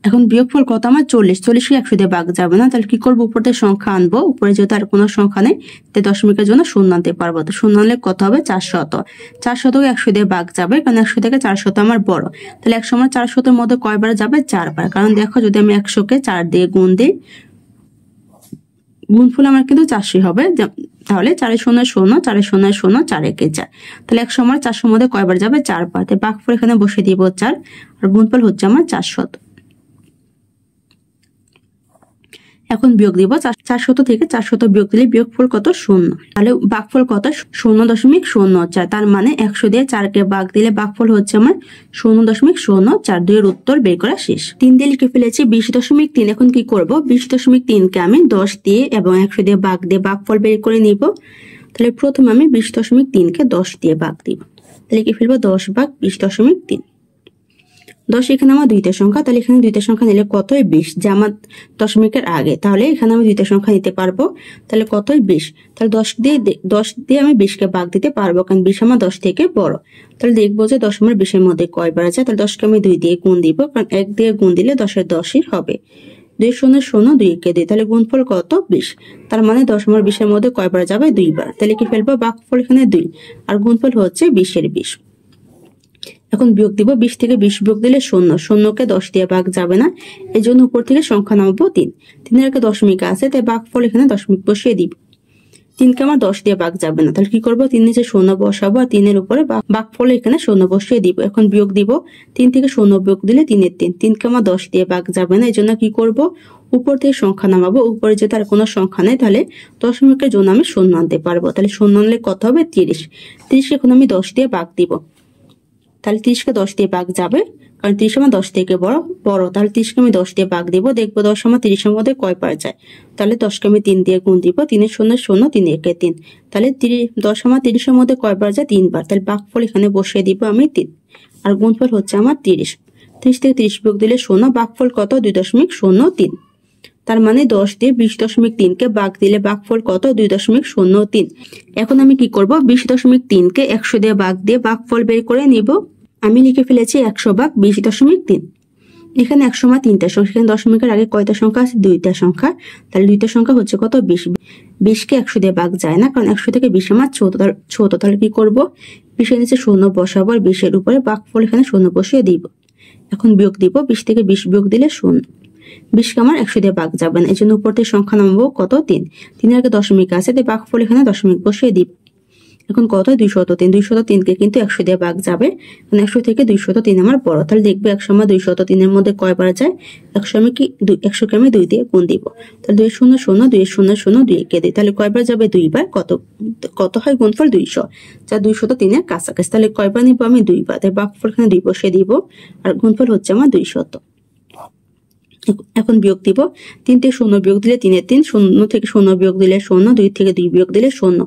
এখন বিয়োগফল কত আমার 40। 40কে 100 দিয়ে ভাগ যাবে না, তাহলে কি করবো, উপর থেকে সংখ্যা আনবো। উপরে যেহেতু আর কোনো সংখ্যা নেই, তাই দশমিকের জন্য শূন্য আনতে পারবো। তো শূন্য আনলে কত হবে, 400। 400কে 100 দিয়ে ভাগ যাবে, কারণ 100 থেকে 400 আমার বড়। তাহলে 100 আমার 400-এর মধ্যে কয়বার যাবে, 4 বার। কারণ দেখো যদি আমি 100কে 4 দিয়ে গুণ দিই, গুণফল আমার কিন্তু 400 হবে। তাহলে 4 0 0, 4 0 0, 4 একে 4। তাহলে 100 আমার 400-এর মধ্যে কয়বার যাবে, 4 বার। তাই ভাগফল এখানে বসিয়ে দিব 4, আর গুণফল হচ্ছে আমার 400। এখন বিয়োগ দিব, 400 থেকে 400 বিয়োগ দিলে বিয়োগফল কত, 0। তাহলে ভাগফল কত, 0.04। তার মানে 100 দিয়ে 4কে ভাগ দিলে ভাগফল হচ্ছে আমার 0.04। 2 এর উত্তর বের করা শেষ। 3 দিয়ে লিখে ফেলেছি 20.3। এখন কি করব, 20.3কে আমি 10 দিয়ে এবং 100 দিয়ে ভাগ দিয়ে ভাগফল বের করে নিব। তাহলে প্রথমে আমি 20.3কে 10 দিয়ে ভাগ দিব। তাহলে লিখে ফেলবো 10/20.3। 10 এখানে আমার দুইটা সংখ্যা, তাহলে এখানে দুইটা সংখ্যা নিলে কত হয়, 20, যে আমার দশমিকের আগে। তাহলে এখানে আমি দুইটা সংখ্যা নিতে পারবো, তাহলে কত হয়, 20। তাহলে 10 দিয়ে আমি 20কে ভাগ দিতে পারবো, কারণ 20 আমার 10 থেকে বড়। তাহলে দেখবো যে 10 আমার 20-এর মধ্যে কয়বার আছে। তাহলে 10কে আমি 2 দিয়ে গুণ দিব, কারণ 1 দিয়ে গুণ দিলে 10-এর 10ই হবে। 2 0 0, 2 একে 2, তাহলে গুণফল কত, 20। তার মানে 10 আমার 20-এর মধ্যে কয়বার যাবে, 2 বার। তাহলে কি ফেলবো, ভাগফল এখানে 2, আর গুণফল হচ্ছে 20-এর 20। এখন বিয়োগ দিব, 20 থেকে 20 বিয়োগ দিলে 0, 0কে 10 দিয়ে ভাগ যাবে না, এই জন্য উপর থেকে সংখ্যা নামাবো 3। 3-এর আগে দশমিক আছে, তাই ভাগফল এখানে দশমিক বসিয়ে দিব। 3কে আমার 10 দিয়ে ভাগ যাবে না, তাহলে কি করবো, 3 নিচে 0 বসাবো, আর 3-এর উপরে ভাগফল এখানে 0 বসিয়ে দিব। এখন বিয়োগ দিব, 3 থেকে 0 বিয়োগ দিলে 3-এর 3। 3কে আমার 10 দিয়ে ভাগ যাবে না, এই জন্য কি করব, উপর থেকে সংখ্যা নামাবো। উপরে যেহেতু আর কোনো সংখ্যা নেই, তাহলে দশমিকের জন্য আমি 0 আনতে পারবো। তাহলে 0 আনলে কত হবে, 30। 30কে এখন আমি 10 দিয়ে ভাগ দিব। তাহলে 30কে 10 দিয়ে ভাগ যাবে, কারণ 30 আমার 10 থেকে বড়। তাহলে 30কে আমি 10 দিয়ে ভাগ দিব, দেখবো 10 আমার 30-এর মধ্যে কয়বার যায়। তাহলে 10কে আমি 3 দিয়ে গুণ দিব, 3 0 0, 3 একে 3। তাহলে 10 আমার 30-এর মধ্যে কয়বার যায়, 3 বার। তাহলে ভাগফল এখানে বসিয়ে দিব আমি 3, আর গুণফল হচ্ছে আমার 30। 30 থেকে 30 বিয়োগ দিলে 0, ভাগফল কত, 2.03। তার মানে 10 দিয়ে 20.3কে ভাগ দিলে ভাগফল কত, 2.03। এখন আমি কি করব, 20.3কে 100 দিয়ে ভাগ দিয়ে ভাগফল বের করে নিব। আমি লিখে ফেলেছি 100/20.3। এখানে 100 আমার 3টা সংখ্যা, এখানে দশমিকের আগে কয়টা সংখ্যা আছে, 2টা সংখ্যা। তাহলে 2টা সংখ্যা হচ্ছে কত, 20। 20কে 100 দিয়ে ভাগ যায় না, কারণ 100 থেকে 20 আমার ছোট। তাহলে কি করব, 20-এর নিচে 0 বসাবো, আর 20-এর উপরে ভাগফল এখানে 0 বসিয়ে দিব। এখন বিয়োগ দিব, 20 থেকে 20 বিয়োগ দিলে 0। 20কে আমার 100 দিয়ে ভাগ যাবে না, এই জন্য উপর থেকে সংখ্যা নামাবো কত, 3। 3-এর আগে দশমিক আছে, তাই ভাগফল এখানে দশমিক বসিয়ে দিব। এখন কত, 203। 203কে কিন্তু 100 দিয়ে ভাগ যাবে, কারণ 100 থেকে 203 আমার বড়। তাহলে দেখবে 100 আমার 203-এর মধ্যে কয়বার যায়, 100কে আমি 2 দিয়ে গুণ দিব। তাহলে 2 0 0, 2 0 0, 2 একে 2, তাহলে কয়বার যাবে, 2 বার। কত হয়, গুণফল 200, যা 203-এর কাছাকাছি। তাহলে কয়বার নিব আমি, 2 বার। তাই ভাগফল এখানে 2 বসিয়ে দিব, আর গুণফল হচ্ছে আমার 200। এখন বিয়োগ দিব। 3 থেকে 0 বিয়োগ দিলে 3 এর 3, 0 থেকে 0 বিয়োগ দিলে 0, 2 থেকে 2 বিয়োগ দিলে 0।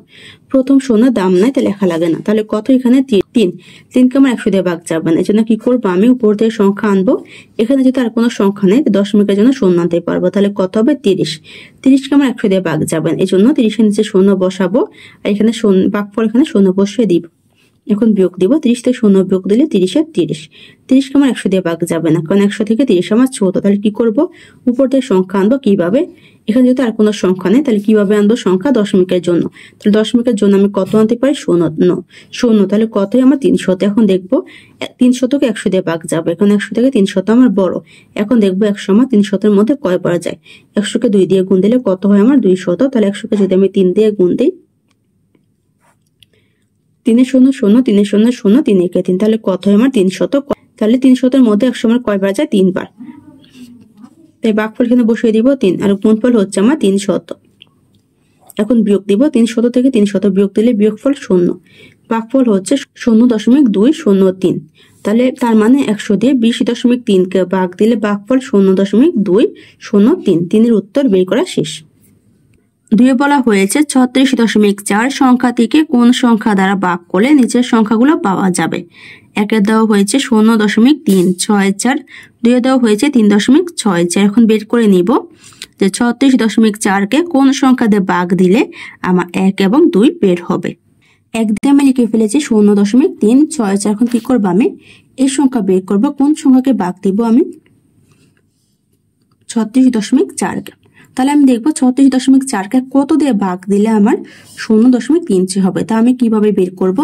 প্রথম 0 দাম নাই, তাই লেখা লাগে না। তাহলে কত? এখানে 3। 3কে আমার 100 দিয়ে ভাগ যাবে না, এই জন্য কি করবো, আমি উপর থেকে সংখ্যা আনবো। এখানে যদি আর কোনো সংখ্যা নেই, দশমিকের জন্য 0 আনতে পারবো। তাহলে কত হবে? 30। 30কে আমার 100 দিয়ে ভাগ যাবে না, এই জন্য 30 এর নিচে 0 বসাবো, আর এখানে ভাগফল এখানে 0 বসিয়ে দিব। এখন বিয়োগ দিব। 30 থেকে 0 বিয়োগ দিলে 30 এর 30। 30কে আমার 100 দিয়ে ভাগ যাবে না, কারণ 100 থেকে 30 আমার ছোট। তাহলে কি করব, উপর থেকে সংখ্যা আনবো। কিভাবে? এখানে যদি আর কোনো সংখ্যা নেই, তাহলে কিভাবে আনবো সংখ্যা? দশমিকের জন্য। তাহলে দশমিকের জন্য আমি কত আনতে পারি? 0। তাহলে কতই আমার? 300। এখন দেখবো 300কে 100 দিয়ে ভাগ যাবে, এখন 100 থেকে 300 আমার বড়। এখন দেখবো 100 আমার 300-এর মধ্যে কয় পারা যায়। 100কে 2 দিয়ে গুণ দিলে কত হয় আমার? 200। তাহলে 100কে যদি আমি 3 দিয়ে গুণ দিই, 3 এর 0 0, 3 এর 0 0, 3 একে 3, তাহলে কত হয় আমার? 300। তাহলে 300-এর মধ্যে 100 আমার কয়বার যায়? 3 বার। তাই ভাগফল এখানে বসিয়ে দিব 3, আর গুণফল হচ্ছে আমার 300। এখন বিয়োগ দিব। 300 থেকে 300 বিয়োগ দিলে বিয়োগফল 0। ভাগফল হচ্ছে 0.203। তাহলে তার মানে 100 দিয়ে 20.3কে ভাগ দিলে ভাগফল 0.203। 3-এর উত্তর বের করা শেষ। 2 বলা হয়েছে 36.4 সংখ্যাটিকে কোন সংখ্যা দ্বারা ভাগ করলে নিচের সংখ্যাগুলো পাওয়া যাবে। 1 দেওয়া হয়েছে 0.364, 2 দেওয়া হয়েছে 3.64। এখন বের করে নিব যে 36.4কে কোন সংখ্যা দিয়ে ভাগ দিলে আমার 1 এবং 2 বের হবে। 1 দিয়ে আমি লিখে ফেলেছি 0.364। এখন কি করবো, আমি এই সংখ্যা বের করব। কোন সংখ্যাকে ভাগ দিব আমি? 36.4কে। তাহলে আমি দেখবো 36.4কে কত দিয়ে ভাগ দিলে আমার 0.3 হবে। তা আমি কিভাবে বের করব?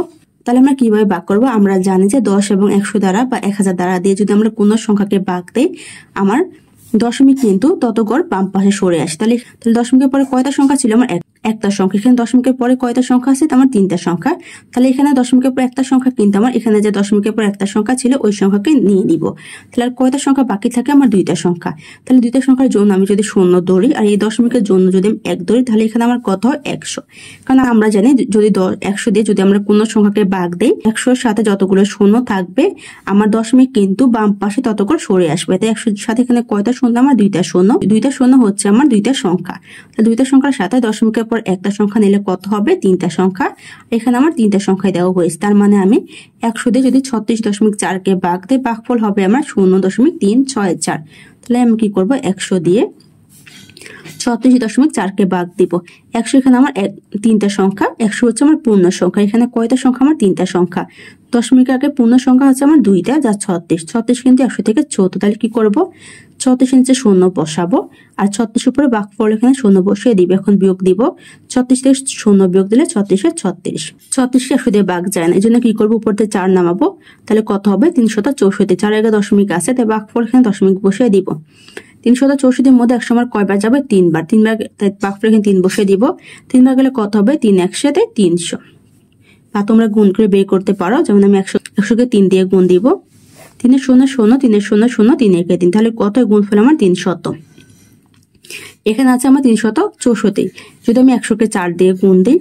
তাহলে আমরা কিভাবে ভাগ করব? আমরা জানি যে 10 এবং 100 দ্বারা বা 1000 দ্বারা দিয়ে যদি আমরা কোনো সংখ্যাকে ভাগ দেই, আমার দশমিক কিন্তু তত গড় বাম পাশে সরে আসে। তাহলে দশমিকের পরে কয়টা সংখ্যা ছিল আমার? একটা সংখ্যা। এখানে দশমিকের পরে কয়টা সংখ্যা আছে? আমার 3টা সংখ্যা। তাহলে এখানে দশমিকের পরে একটা সংখ্যা, কিন্তু আমার এখানে যে দশমিকের পরে একটা সংখ্যা ছিল ওই সংখ্যাকে নিয়ে নিব। তাহলে আর কয়টা সংখ্যা বাকি থাকে? আমার 2টা সংখ্যা। তাহলে 2টা সংখ্যার জন্য আমি যদি 0 ধরি আর এই দশমিকের জন্য যদি আমি 1 ধরি, তাহলে এখানে আমার কত হয়? 100। কারণ আমরা জানি যদি 100 দিয়ে যদি আমরা কোনো সংখ্যাকে ভাগ দেই, 100-এর সাথে যতগুলো 0 থাকবে আমার দশমিক কিন্তু বাম পাশে তত করে সরে আসবে। তাই 100-এর সাথে এখানে কয়টা 0? আমার 2টা 0। 2টা 0 হচ্ছে আমার 2টা সংখ্যা। তাহলে 2টা সংখ্যার সাথে দশমিকের পর একটা সংখ্যা নিলে কত হবে? 3টা সংখ্যা। এখানে আমার 3টা সংখ্যায় দেওয়া হয়েছে। তার মানে আমি 100 দিয়ে যদি 36.4কে ভাগ দিই, ভাগফল হবে আমার 0.364। তাহলে আমি কি করব? 100 দিয়ে 36.4কে ভাগ দিব। 100 এখানে আমার 3টা সংখ্যা, 100 হচ্ছে আমার পূর্ণ সংখ্যা। এখানে কয়টা সংখ্যা? আমার 3টা সংখ্যা। দশমিকের আগে পূর্ণ সংখ্যা হচ্ছে আমার 2টা, যা 36। 36 কিন্তু 100 থেকে ছোট। তাহলে কি করব? 36 নিচে 0 বসাবো, আর 36 উপরে ভাগফল এখানে 0 বসিয়ে দিব। এখন বিয়োগ দিব। 36 থেকে 0 বিয়োগ দিলে 36 36। 36কে 100 দিয়ে ভাগ যায় না, এই জন্য কি করবো? উপর থেকে 4 নামাবো। তাহলে কত হবে? 364। 4 আগে দশমিক আছে, তাই ভাগফল এখানে দশমিক বসিয়ে দিব। 364-এর মধ্যে 100 আমার কয়বার যাবে? 3 বার। 3 বার, তাই ভাগফল এখানে 3 বসিয়ে দিব। 3 বার গেলে কত হবে? 3 একসাথে 300। বা তোমরা গুণ করে বের করতে পারো। যেমন আমি 100-কে 3 দিয়ে গুণ দিব। 3 এর 0 0, 3 এর 0 0, 3 একে 3। তাহলে কত গুণফল আমার? 300। এখানে আছে আমার 364। যদি আমি 100-কে 4 দিয়ে গুণ দিই,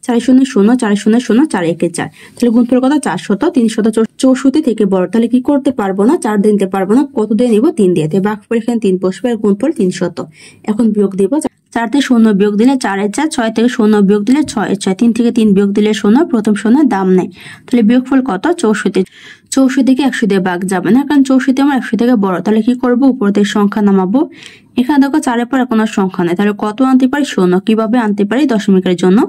4 0 0, 4 0 0, 4 একে 4, তাহলে গুণফল কত? 400। 364 থেকে বড়, তাহলে কি করতে পারবো না? 4 দিয়ে নিতে পারবো না। কত দিয়ে নিব? 3 দিয়ে। ভাগফল এখানে 3 বসবে, আর গুণফল 300। এখন বিয়োগ দিব। 4 থেকে 0 বিয়োগ দিলে 4 এর 4, 6 থেকে 0 বিয়োগ দিলে 6 এর 6, 3 থেকে 3 বিয়োগ দিলে 0, প্রথম 0 দাম নেই। তাহলে বিয়োগফল কত? 64। 64 থেকে 100 দিয়ে ভাগ যাবে না, কারণ 64 আমার 100 থেকে বড়। তাহলে কি করব? উপর থেকে সংখ্যা নামাবো। এখানে দেখো 4 এর পর কোনো সংখ্যা নেই, তাহলে কত আনতে পারি? 0। কিভাবে আনতে পারি? দশমিকের জন্য।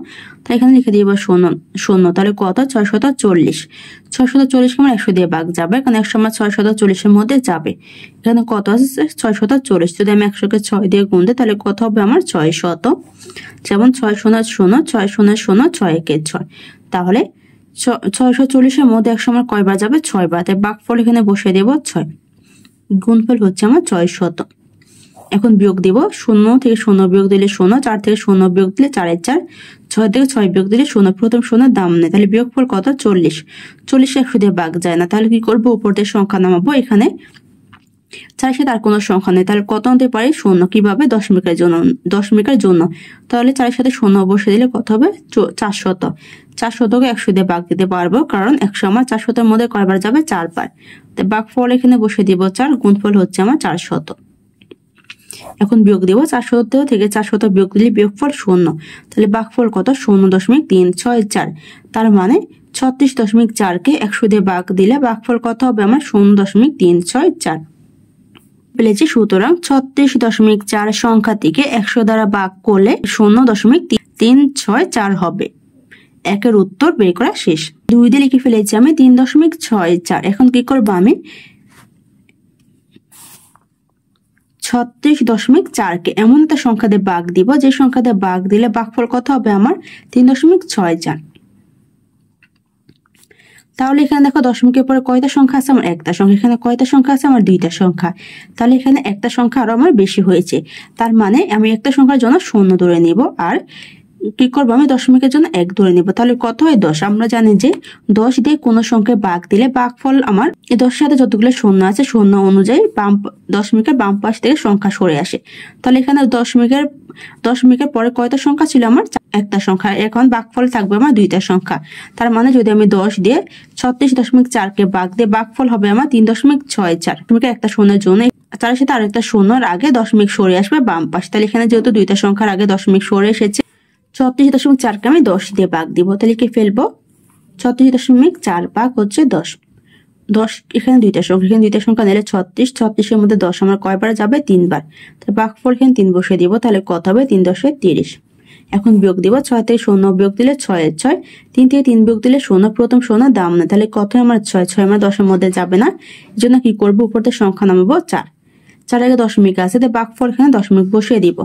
তাই এখানে লিখে দিব 0। তাহলে কত? 640। 640কে আমার 100 দিয়ে ভাগ যাবে, কারণ 100 আমার 640-এর মধ্যে যাবে। এখানে কত আছে? 640। যদি আমি 100-কে 6 দিয়ে গুণ দিই, তাহলে কত হবে আমার? 600। যেমন 6 0 0, 6 0 0, 6 একে 6। তাহলে 640-এর মধ্যে 100 আমার কয়বার যাবে? 6 বার। তাই ভাগফল এখানে বসিয়ে দেব 6। গুণফল হচ্ছে আমার 600। এখন বিয়োগ দিব। 0 থেকে 0 বিয়োগ দিলে 0, 4 থেকে 0 বিয়োগ দিলে 4 এর 4, 6 থেকে 6 বিয়োগ দিলে 0, প্রথম 0 দাম নেই। তাহলে বিয়োগফল কত? 40। 40 100 দিয়ে ভাগ যায় না, তাহলে কি করবো? উপর থেকে সংখ্যা নামাবো। এখানে 4-এর সাথে আর কোনো সংখ্যা নেই, তাহলে কত হতে পারে? শূন্য। কিভাবে? দশমিকের জন্য। দশমিকের জন্য তাহলে 4-এর সাথে শূন্য বসে দিলে কত হবে? 400। 400কে 100 দিয়ে ভাগ দিতে পারবো, কারণ 100 আমার 400-এর মধ্যে কয়বার যাবে? 4 বার। তো ভাগফল এখানে বসে দিব 4, গুণফল হচ্ছে আমার 400। এখন বিয়োগ দিব, 400 থেকে 400 বিয়োগ দিলে বিয়োগফল 0। তাহলে ভাগফল কত? 0.364। তার মানে 36.4কে 100 দিয়ে ভাগ দিলে ভাগফল কত হবে আমার? 0.364 পেয়েছি। সুতরাং 36.4 সংখ্যাটিকে 100 দ্বারা ভাগ করলে 0.364 হবে। একের উত্তর বের করা শেষ। 2 দিয়ে লিখে ফেলেছি আমি 3.64। এখন কি করবো? আমি 36.4কে এমন একটা সংখ্যা দিয়ে ভাগ দিব যে সংখ্যা দিয়ে ভাগ দিলে ভাগফল কত হবে আমার? 3.64। তাহলে এখানে দেখো দশমিকের পরে কয়টা সংখ্যা আছে? আমার একটা সংখ্যা। এখানে কয়টা সংখ্যা আছে? আমার 2টা সংখ্যা। তাহলে এখানে একটা সংখ্যা আরো আমার বেশি হয়েছে, তার মানে আমি একটা সংখ্যার জন্য 0 ধরে নিব, আর কি করবো? আমি দশমিকের জন্য 1 ধরে নিব। তাহলে কত হয়? 10। আমরা জানি যে 10 দিয়ে কোনো সংখ্যায় ভাগ দিলে ভাগফল আমার এই 10 সাথে যতগুলো শূন্য আছে শূন্য অনুযায়ী দশমিকের বাম পাশ থেকে সংখ্যা সরে আসে। তাহলে এখানে দশমিকের পরে কয়টা সংখ্যা ছিল? আমার একটা সংখ্যা। এখন ভাগফল থাকবে আমার 2টা সংখ্যা। তার মানে যদি আমি 10 দিয়ে 36.4কে ভাগ দিয়ে ভাগফল হবে আমার 3.64। দশমিকের একটা শূন্যের জন্য 4-এর সাথে আরেকটা শূন্যর আগে দশমিক সরে আসবে বাম পাশ। তাহলে এখানে যেহেতু 2টা সংখ্যার আগে দশমিক সরে এসেছে, 36.4কে আমি 10 দিয়ে ভাগ দিব। তাহলে লিখে ফেলবো 36.4 ভাগ হচ্ছে 10। 10 এখানে 2টা সংখ্যা, এখানে 2টা সংখ্যা নিলে 36। 36-এর মধ্যে 10 আমার কয়বার যাবে? 3 বার। তাহলে ভাগফল এখানে 3 বসে দিব। তাহলে কত হবে? 3.30। এখন বিয়োগ দিব, 6 থেকে 0 বিয়োগ দিলে 6-এর 6, 3 থেকে 3 বিয়োগ দিলে 0। প্রথম 0 দাম না, তাহলে কত আমার? 6 আমার 10-এর মধ্যে যাবে না, এই জন্য কি করবো? উপর থেকে সংখ্যা নামাবো 4। 4 আগে দশমিক আছে, তাই ভাগফল এখানে দশমিক বসিয়ে দিব।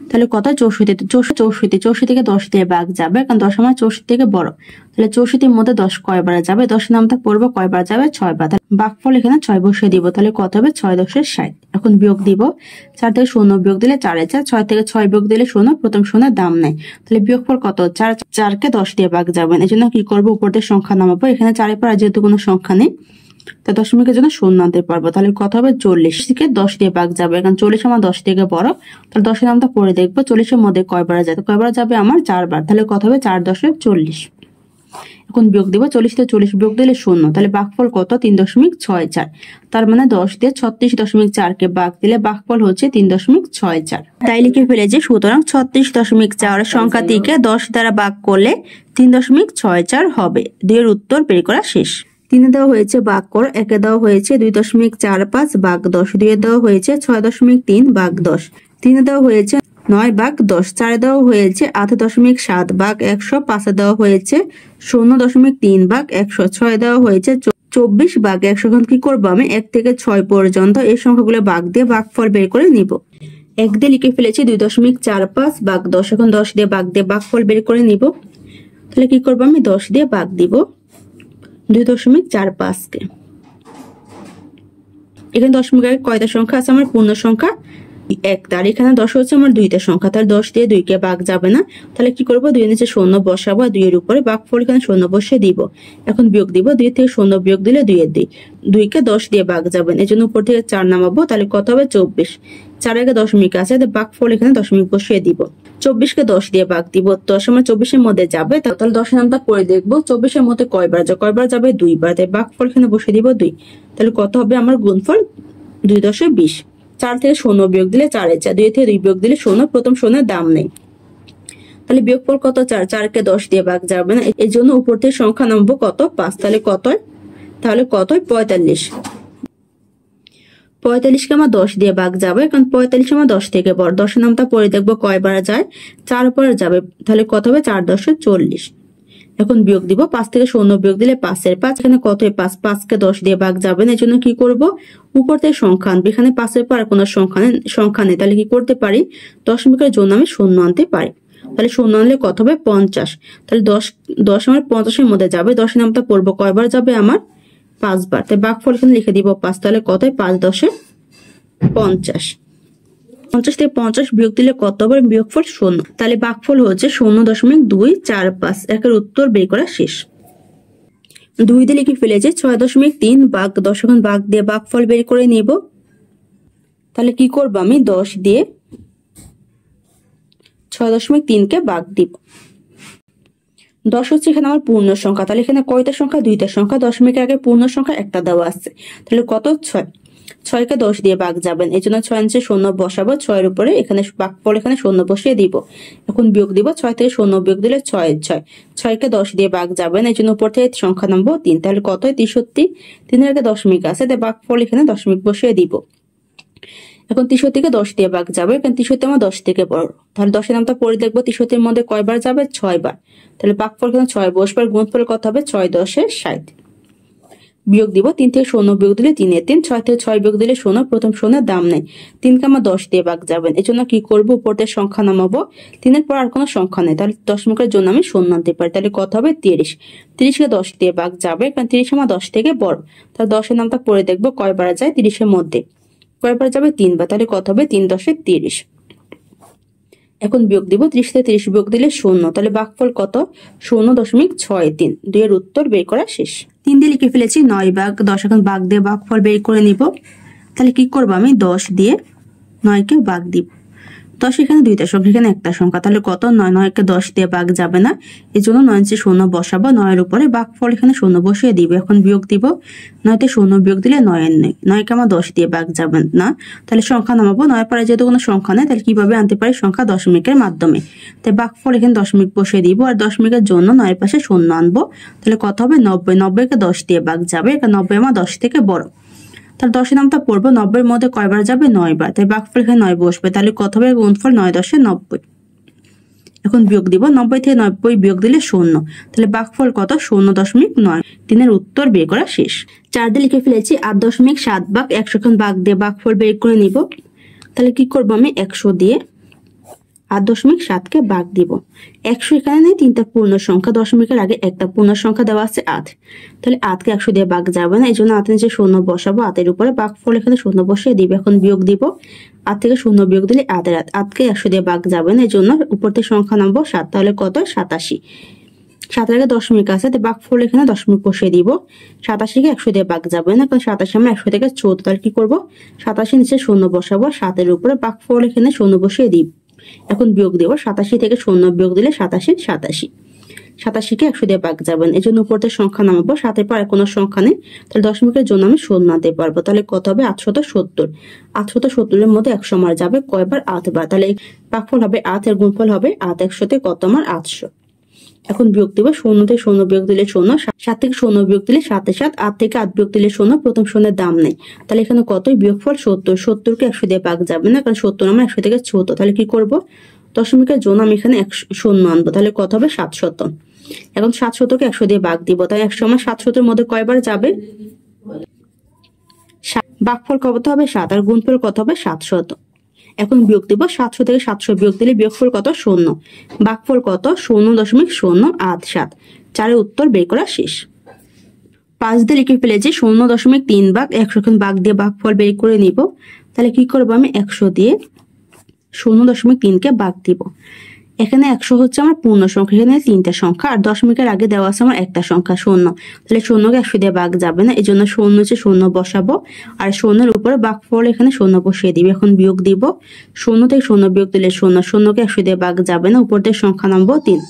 তাহলে কত? 64 থেকে 10 দিয়ে ভাগ যাবে, কারণ 10 আমার 64 থেকে বড়। তাহলে 64-এর মধ্যে 10 কয়বার যাবে? 10-এর নামটা পড়বো কয়বার যাবে? 6 বার। ভাগফল এখানে 6 বসিয়ে দিব। তাহলে কত হবে? 6.60। এখন বিয়োগ দিব, 4 থেকে 0 বিয়োগ দিলে 4-এর 4, 6 থেকে 6 বিয়োগ দিলে 0। প্রথম 0 দাম নাই, তাহলে বিয়োগফল কত? 4কে 10 দিয়ে ভাগ যাবে, এই জন্য কি করবো? উপর থেকে সংখ্যা নামাবো। এখানে 4-এর পর যেহেতু কোনো সংখ্যা নেই, তা দশমিকের জন্য 0 আনতে পারবো। তাহলে কত হবে? 40 থেকে 10 দিয়ে ভাগ যাবে, কারণ 40 আমার 10 থেকে বড়। তাহলে 10-এর নামটা পরে দেখবো 40-এর মধ্যে কয়বার যাবে? কয়বার যাবে আমার? 4 বার। তাহলে কত হবে? 4.40। এখন বিয়োগ দিব, 40 থেকে 40 বিয়োগ দিলে 0। তাহলে ভাগফল কত? 3.64। তার মানে 10 দিয়ে 36.4কে ভাগ দিলে ভাগফল হচ্ছে 3.64। তাই লিখে ফেলেছি। সুতরাং 36.4 সংখ্যাটিকে 10 দ্বারা ভাগ করলে 3.64 হবে। 2 এর উত্তর বের করা শেষ। 3 দেওয়া হয়েছে ভাগ কর, 1 দেওয়া হয়েছে 2.45 ভাগ 10, 2 দেওয়া হয়েছে 6.3 ভাগ 10, 3 দেওয়া হয়েছে 9 ভাগ 10, 4 দেওয়া হয়েছে 8.7 ভাগ 100, 5 দেওয়া হয়েছে 0.3 ভাগ 100, 6 দেওয়া হয়েছে 24 ভাগ 100। এখন কি করবো? আমি 1 থেকে 6 পর্যন্ত এই সংখ্যাগুলো ভাগ দিয়ে ভাগফল বের করে নিব। 1 দিয়ে লিখে ফেলেছি 2.45 ভাগ 10। এখন 10 দিয়ে ভাগ দিয়ে ভাগফল বের করে নিব। তাহলে কি করবো? আমি 10 দিয়ে ভাগ দিব 2.45কে। এখানে দশমিক আগে কয়টা সংখ্যা আছে? আমার পূর্ণ সংখ্যা 1, তার এখানে 10 হচ্ছে আমার 2টা সংখ্যা। তাহলে 10 দিয়ে 2কে ভাগ যাবে না, তাহলে কি করবো? 2 এর নিচে 0 বসাবো, 2 এর উপরে ভাগফল এখানে 0 বসিয়ে দিব। এখন বিয়োগ দিব, 2 থেকে 0 বিয়োগ দিলে 2 এর 2, 2কে 10 দিয়ে ভাগ যাবে না, এই জন্য উপর থেকে 4 নামাবো। তাহলে কত হবে? 24। 4 আগে দশমিক আছে, ভাগফল এখানে দশমিক বসিয়ে দিব। 24কে 10 দিয়ে ভাগ দিব, 10 আমার 24-এর মধ্যে যাবে। তাহলে 10-এর নামটা পরে দেখবো 24-এর মধ্যে কয়বার যাবে? কয়বার যাবে? 2 বার। তাই ভাগফল এখানে বসিয়ে দিব 2। তাহলে কত হবে আমার? গুণফল 2.20। 4 থেকে 0 বিয়োগ দিলে 4-এর 4, 2 থেকে 2 বিয়োগ দিলে 0। প্রথম 0 দাম নেই, তাহলে বিয়োগফল কত? 4। 4কে 10 দিয়ে ভাগ যাবে না, এই জন্য উপর থেকে সংখ্যা নামবো কত? 5। তাহলে কত হয়? 45। 45কে আমার 10 দিয়ে ভাগ যাবে, কারণ 45 আমার 10 থেকে বড়। 10-এর নামটা পরে দেখবো কয়বার যায়? 4 বার যাবে। তাহলে কত হবে? 4.40। এখন বিয়োগ দিব, 5 থেকে 0 বিয়োগ দিলে 5-এর 5। এখানে কত হয়? 5। 5কে 10 দিয়ে ভাগ যাবে না, এই জন্য কি করব? উপর থেকে সংখ্যা আনবো। এখানে 5-এর পর কোনো সংখ্যা নেই, তাহলে কি করতে পারি? দশমিকের জন্য আমি 0 আনতে পারি। তাহলে 0 আনলে কত হবে? 50। তাহলে 10 আমার 50-এর মধ্যে যাবে। 10-এর নামটা পড়বো কয়বার যাবে? আমার 5 বার। তাই ভাগফল এখানে লিখে দিব 5। তাহলে কত হয়? 5×10=50। 50 থেকে 50 বিয়োগ দিলে কত হবে? বিয়োগফল 0। তাহলে ভাগফল হচ্ছে 0.245। একের উত্তর বের করা শেষ। 2 দিয়ে লিখে ফেলেছে 6.3 ভাগ 10। এখন ভাগ দিয়ে ভাগফল বের করে নিব। তাহলে কি করবো আমি 10 দিয়ে 6.3 ভাগ দিব। 10 হচ্ছে এখানে আমার পূর্ণ সংখ্যা, তাহলে এখানে কয়টা সংখ্যা? দুইটা সংখ্যা। দশমিকের আগে পূর্ণ সংখ্যা একটা দেওয়া আছে, তাহলে কত? 6। 6কে 10 দিয়ে ভাগ যাবেন, এই জন্য 6 নিচে শূন্য বসাবো, 6-এর উপরে এখানে ভাগফল এখানে শূন্য বসিয়ে দিব। এখন বিয়োগ দিব, 6 থেকে শূন্য বিয়োগ দিলে 6 6। 6কে 10 দিয়ে ভাগ যাবেন, এই জন্য উপর থেকে সংখ্যা নামবো 3, তাহলে কত হয়? 63। 3-এর আগে দশমিক আছে, তাই ভাগফল এখানে দশমিক বসিয়ে দিব। এখন 63কে 10 দিয়ে ভাগ যাবে, কারণ 63 আমার 10 থেকে বড়, তাহলে 10-এর নামটা পরে দেখবো 63-এর মধ্যে কয়বার যাবে? 6 বার, তাহলে ভাগফল এখানে 6 বসবে, গুণফল কত হবে? 6 10 60। বিয়োগ দিব, 3 থেকে শূন্য বিয়োগ দিলে 3 3, 6 থেকে 6 বিয়োগ দিলে শূন্য, প্রথম শূন্যের দাম নেই। 3কে আমরা 10 দিয়ে ভাগ যাবেন, এই জন্য কি করবো? উপর থেকে সংখ্যা নামাবো, 3-এর পর আর কোনো সংখ্যা নেই, তাহলে দশমিকের জন্য আমি শূন্য আনতে পারি, তাহলে কত হবে? 30। 30কে 10 দিয়ে ভাগ যাবে, কারণ 30 আমার 10 থেকে বড়, তাহলে 10-এর নামটা পরে দেখবো কয়বার যায় 30-এর মধ্যে, কয়বার যাবে? 3 বার, তাহলে কত হবে? 3 10 30। এখন বিয়োগ দিব, 30 থেকে 30 বিয়োগ দিলে শূন্য, তাহলে ভাগফল কত? 0.63। 2-এর উত্তর বের করা শেষ। 3 দিয়ে লিখে ফেলেছি 9 ভাগ 10। এখন ভাগ দিয়ে ভাগফল বের করে নিব, তাহলে কি করবো আমি? 10 দিয়ে 9কে ভাগ দিব। 10 এখানে দুইটা সংখ্যা, এখানে একটা সংখ্যা, তাহলে কত? 9। 9কে 10 দিয়ে ভাগ যাবে না, এই জন্য 9 নিচে শূন্য বসাবো, 9-এর উপরে ভাগফল এখানে শূন্য বসিয়ে দিব। এখন বিয়োগ দিব, 9 তে শূন্য বিয়োগ দিলে 9 9। 9কে আমার 10 দিয়ে ভাগ যাবেন না, তাহলে সংখ্যা নামাবো। 9 পরে যেহেতু কোনো সংখ্যা নেই, তাহলে কিভাবে আনতে পারি? সংখ্যা দশমিকের মাধ্যমে, তাই ভাগফল এখানে দশমিক বসিয়ে দিব, আর দশমিকের জন্য 9-এর পাশে শূন্য আনবো, তাহলে কত হবে? 90। 90কে 10 দিয়ে ভাগ যাবে, কারণ 90 আমার 10 থেকে বড়, তাহলে 10-এর নামটা পড়বো। 90-এর মধ্যে কয়বার যাবে? 9 বার, তাই ভাগফল এখানে 9 বসবে, তাহলে কত হবে? গুণফল 9 10 90। এখন বিয়োগ দিব, 90 থেকে 90 বিয়োগ দিলে শূন্য, তাহলে ভাগফল কত? 0.9। 3-এর উত্তর বের করা শেষ। 4 দিয়ে লিখে ফেলেছি 8.7 ভাগ 100। এখন ভাগ দিয়ে ভাগফল বের করে নিব, তাহলে কি করবো আমি? 100 দিয়ে 8.7কে ভাগ দিব। 100 এখানে নেই, 3টা পূর্ণ সংখ্যা, দশমিকের আগে একটা পূর্ণ সংখ্যা দেওয়া আছে 8, তাহলে 8কে 100 দিয়ে ভাগ যাবে না, এই জন্য 8-এর নিচে শূন্য বসাবো, 8-এর উপরে ভাগফল এখানে শূন্য বসিয়ে দিব। এখন বিয়োগ দিব, 8 থেকে শূন্য বিয়োগ দিলে 8 8কে 100 দিয়ে ভাগ যাবে না, এই জন্য উপর থেকে সংখ্যা নামবো 7, তাহলে কত? 87। 7-এর আগে দশমিক আছে, তাই ভাগফল এখানে দশমিক বসিয়ে দিব। 87কে 100 দিয়ে ভাগ যাবে না, কারণ 87 আমরা 100 থেকে ছোট, তাহলে কি করবো? 87 নিচে শূন্য বসাবো, 7-এর উপরে ভাগফল এখানে শূন্য বসিয়ে দিব। এখন বিয়োগ দেব, 87 থেকে শূন্য বিয়োগ দিলে 87 87। 87কে 100 দিয়ে ভাগ যাবেন, এই জন্য উপর থেকে সংখ্যা নামাবো, 7-এর পর কোনো সংখ্যা নেই, তাহলে দশমিকের জন্য আমি শূন্য আনতে পারবো, তাহলে কত হবে? 870। 870-এর মধ্যে 100 মার যাবে কয়বার? 8 বার, তাহলে ভাগফল হবে 8, এর গুণফল হবে 8। 100-তে কত আমার? 800। এখন বিয়োগ দিব, 0 থেকে 0 বিয়োগ দিলে 0, 7 থেকে 0 বিয়োগ দিলে 7 7, 8 থেকে 8 বিয়োগ দিলে 0, প্রথম শূন্যের দাম নেই, তাহলে এখানে কত? বিয়োগফল 70। 70কে 100 দিয়ে ভাগ যাবে না, কারণ 70 আমরা 100 থেকে ছোট, তাহলে কি করব? দশমিকের জন্য আমি এখানে 0 আনবো, তাহলে কত হবে? 700। এখন 700কে 100 দিয়ে ভাগ দিব, তাই 100 আমার 700-এর মধ্যে কয়বার যাবে? ভাগফল কত হবে? 7, আর গুণফল কত হবে? 700। এখন বিয়োগ দিব, 700 থেকে 700 বিয়োগ দিলে বিয়োগফল কত? 0। ভাগফল কত? 0.087। 4-এর উত্তর বের করা শেষ। 5 দিয়ে লিখে ফেলেছি 0.3 ভাগ 100। এখন ভাগ দিয়ে ভাগফল বের করে নিব, তাহলে কি করবো আমি? 100 দিয়ে 0.3কে ভাগ দিব। এখানে 100 হচ্ছে আমার পূর্ণ সংখ্যা, এখানে 3টা সংখ্যা, আর দশমিকের আগে দেওয়া আছে আমার একটা সংখ্যা 0, তাহলে 0কে 100 দিয়ে ভাগ যাবে না, এই জন্য 0 হচ্ছে 0 বসাবো, আর 0-এর উপরে ভাগফল এখানে 0 বসিয়ে দিব। এখন বিয়োগ দিব, 0 থেকে 0 বিয়োগ দিলে 0, 0কে 100 দিয়ে ভাগ যাবে না, উপর থেকে সংখ্যা নামবো 3।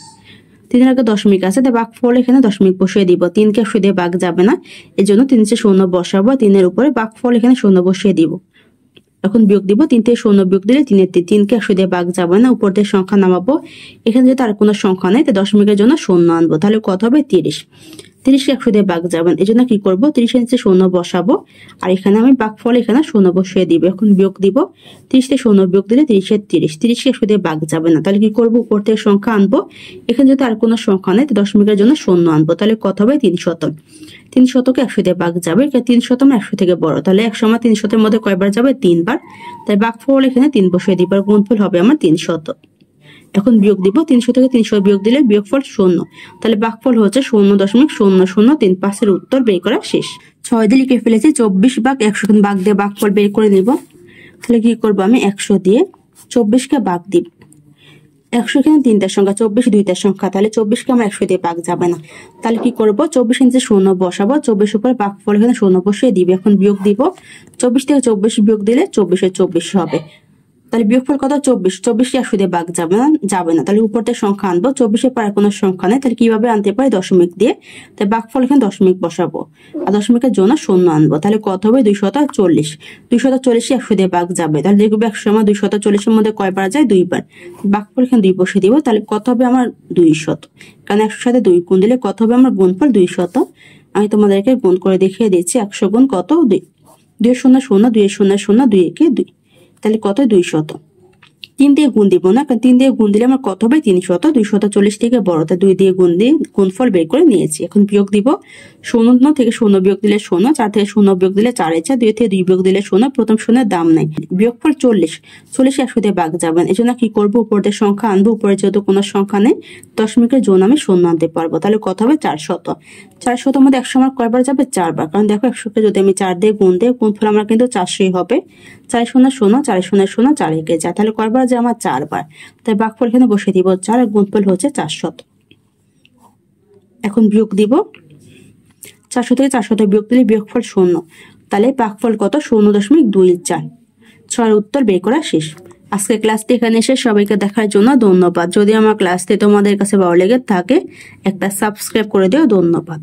3-এর আগে দশমিক আছে, তাই ভাগফল এখানে দশমিক বসিয়ে দিব। 3কে 100 দিয়ে ভাগ যাবে না, এই জন্য 3 নিচে 0 বসাবো, 3-এর উপরে ভাগফল এখানে 0 বসিয়ে দিব। এখন বিয়োগ দিব, 3 থেকে 0 বিয়োগ দিলে 3 3, 3কে 100 দিয়ে ভাগ যাবে না, উপর থেকে সংখ্যা নামাবো, এখানে যেহেতু আর কোনো সংখ্যা নেই, তাই দশমিকের জন্য 0 আনবো, তাহলে কত হবে? 30। 30কে 100 দিয়ে ভাগ যাবেন, এই জন্য কি করবো? 30-এর নিচে 0 বসাবো, আর এখানে আমি ভাগফল এখানে 0 বসিয়ে দিব। এখন বিয়োগ দিব, 30 থেকে 0 বিয়োগ দিলে 30-এর 30। 30কে 100 দিয়ে ভাগ যাবে না, তাহলে কি করবো? উপর থেকে সংখ্যা আনবো, এখানে যেহেতু আর কোনো সংখ্যা নেই, তাই দশমিকের জন্য 0 আনবো, তাহলে কত হবে? 300। 300কে 100 দিয়ে ভাগ যাবে, 300 আমার 100 থেকে বড়, তাহলে 100 আমার 300-এর মধ্যে কয়বার যাবে? 3 বার, তাই ভাগফল এখানে 3 বসিয়ে দিব, আর গুণফল হবে আমার 300। এখন বিয়োগ দিব, 300 থেকে 300 বিয়োগ দিলে বিয়োগফল 0, তাহলে ভাগফল হচ্ছে 0.0003। 5-এর উত্তর বের করা শেষ। 6 দিয়ে লিখে ফেলেছি 24 ভাগ 100। এখন ভাগ দিয়ে ভাগফল বের করে নিব, তাহলে কি করবো আমি? 100 দিয়ে 24কে ভাগ দিব। 100 এখানে তিনটার সংখ্যা, 24 দুইটার সংখ্যা, তাহলে 24কে আমার 100 দিয়ে ভাগ যাবে না। তাহলে কি করব, 24 নিচে শূন্য বসাবো, 24 উপরে ভাগফল এখানে শূন্য বসিয়ে দিব। এখন বিয়োগ দিব, 24 থেকে 24 বিয়োগ দিলে 24 হবে। তাহলে বিয়োগফল কত, 24। 24কে 100 দিয়ে ভাগ যাবে না। তাহলে উপরতে সংখ্যা আনবো, 24-এর পরে কোনো সংখ্যা নেই, তাহলে কিভাবে আনতে পারি, দশমিক দিয়ে। তাই ভাগফল এখানে দশমিক বসাবো, আর দশমিকের জন্য শূন্য আনবো। তাহলে কত হবে, 240। 240-কে 100 দিয়ে ভাগ যাবে, তাহলে দেখবো 100 আমার 240-এর মধ্যে কয়বার যায়, 2 বার। ভাগফল এখানে 2 বসিয়ে দিব, তাহলে কত হবে আমার 200। কারণ 100-এর সাথে 2 গুণ দিলে কত হবে আমার গুণফল 200। আমি তোমাদেরকে গুণ করে দেখিয়ে দিচ্ছি। 100 গুণ কত, 2। 2 শূন্য শূন্য, 2 শূন্য শূন্য, 2 একে 2, তাহলে কত, 200। 3 দিয়ে গুণ দিব না, কারণ 3 দিয়ে গুণ দিলে আমার কত হবে, 300। 240 থেকে বড়, তাই 2 দিয়ে গুণ দিয়ে গুণফল বের করে নিয়েছি। এখন বিয়োগ দিব, 0 থেকে 0 বিয়োগ দিলে 0, 4 থেকে 0 বিয়োগ দিলে 4 4, 2 থেকে 2 বিয়োগ দিলে 0, প্রথম শূন্যের দাম নাই। বিয়োগফল 40। 40 100 দিয়ে ভাগ যাবেন, এই জন্য কি করবো, উপরের সংখ্যা আনবো, উপরে যেহেতু কোনো সংখ্যা নেই, দশমিকের জন্য আমি শূন্য আনতে পারবো। তাহলে কত হবে, 400। 400 মধ্যে 100 আমার কয়বার যাবে, 4 বার। কারণ দেখো 100-কে যদি আমি 4 দিয়ে গুণ দিই, গুণফল আমার কিন্তু 400 হবে। 4 শূন্য শূন্য, 4 শূন্য শূন্য, 4 একে যায়, তাহলে কয়বার যায় আমার 4 বার। তাই ভাগফল এখানে বসিয়ে দিব 4, আর গুণফল হচ্ছে 400। এখন বিয়োগ দিব, 400 থেকে 400 বিয়োগ দিলে বিয়োগফল 0, তাহলে ভাগফল কত, 0.24। 6 উত্তর বের করা শেষ। আজকে ক্লাসটি এখানে শেষ। সবাইকে দেখার জন্য ধন্যবাদ। যদি আমার ক্লাসটি তোমাদের কাছে ভালো লেগে থাকে, একটা সাবস্ক্রাইব করে দিও। ধন্যবাদ।